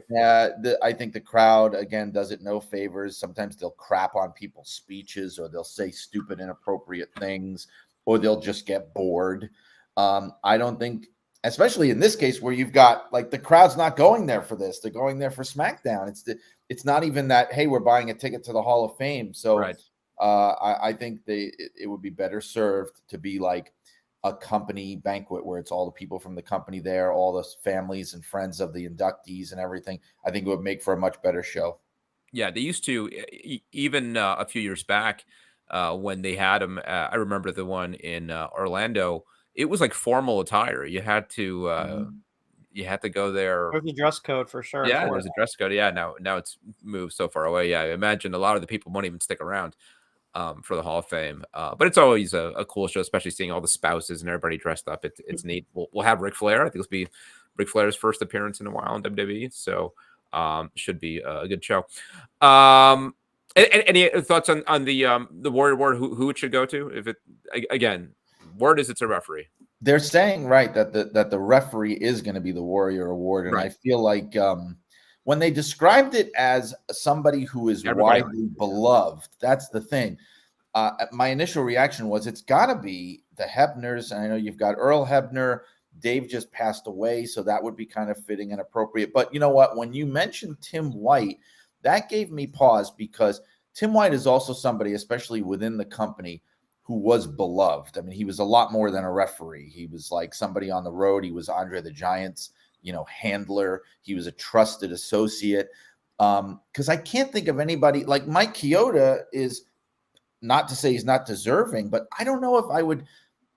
I think the crowd again does it no favors. Sometimes they'll crap on people's speeches, or they'll say stupid, inappropriate things, or they'll just get bored. I don't think, especially in this case where you've got like the crowd's not going there for this; they're going there for SmackDown. It's not even that, hey, we're buying a ticket to the Hall of Fame, so. Right. I think it would be better served to be like a company banquet where it's all the people from the company there, all the families and friends of the inductees and everything. I think it would make for a much better show. Yeah, they used to, even a few years back when they had them. I remember the one in Orlando. It was like formal attire. You had to. You had to go there. There's a dress code for sure. Yeah, there's a dress code. Yeah, now it's moved so far away. Yeah, I imagine a lot of the people won't even stick around for the Hall of Fame. But it's always a cool show, especially seeing all the spouses and everybody dressed up. It's neat. We'll have Ric Flair. I think it'll be Ric Flair's first appearance in a while in WWE. So should be a good show. Any thoughts on the Warrior Award? Who it should go to? If it again, word is it's a referee. They're saying that the referee is going to be the Warrior Award, and I feel like when they described it as somebody who is widely beloved, that's the thing. My initial reaction was it's got to be the Hebners. And I know you've got Earl Hebner. Dave just passed away, so that would be kind of fitting and appropriate. But you know what? When you mentioned Tim White, that gave me pause because Tim White is also somebody, especially within the company, who was beloved. I mean, he was a lot more than a referee. He was like somebody on the road. He was Andre the Giant's, handler. He was a trusted associate. Because I can't think of anybody like Mike Chioda is, not to say he's not deserving, but I don't know if I would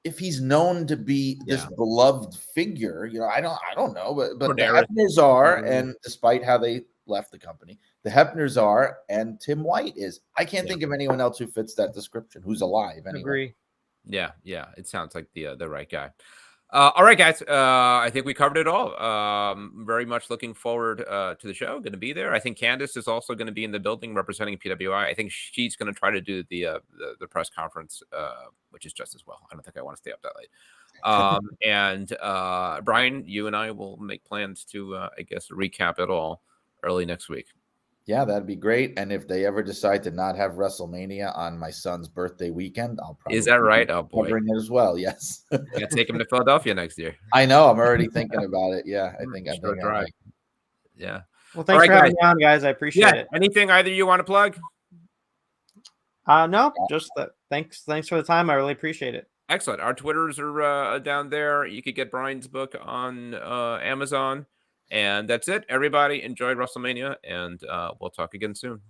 if he's known to be this beloved figure. I don't know, but the Hebners are, and despite how they left the company, the Hebners are, and Tim White is. I can't think of anyone else who fits that description, who's alive anyway. Agree. Yeah, it sounds like the right guy. All right, guys. I think we covered it all. Very much looking forward to the show. Going to be there. I think Candace is also going to be in the building representing PWI. I think she's going to try to do the press conference, which is just as well. I don't think I want to stay up that late. And Brian, you and I will make plans to, I guess, recap it all early next week. Yeah, that'd be great. And if they ever decide to not have WrestleMania on my son's birthday weekend, I'll probably is that right? Oh boy, bring it as well. Yes, I'm gonna take him to Philadelphia next year. I know. I'm already thinking about it. Yeah, I think right. Yeah. Well, thanks for having me on, guys. I appreciate it. Anything either you want to plug? No, just that. Thanks for the time. I really appreciate it. Excellent. Our Twitters are down there. You could get Brian's book on Amazon. And that's it. Everybody enjoy WrestleMania, and we'll talk again soon.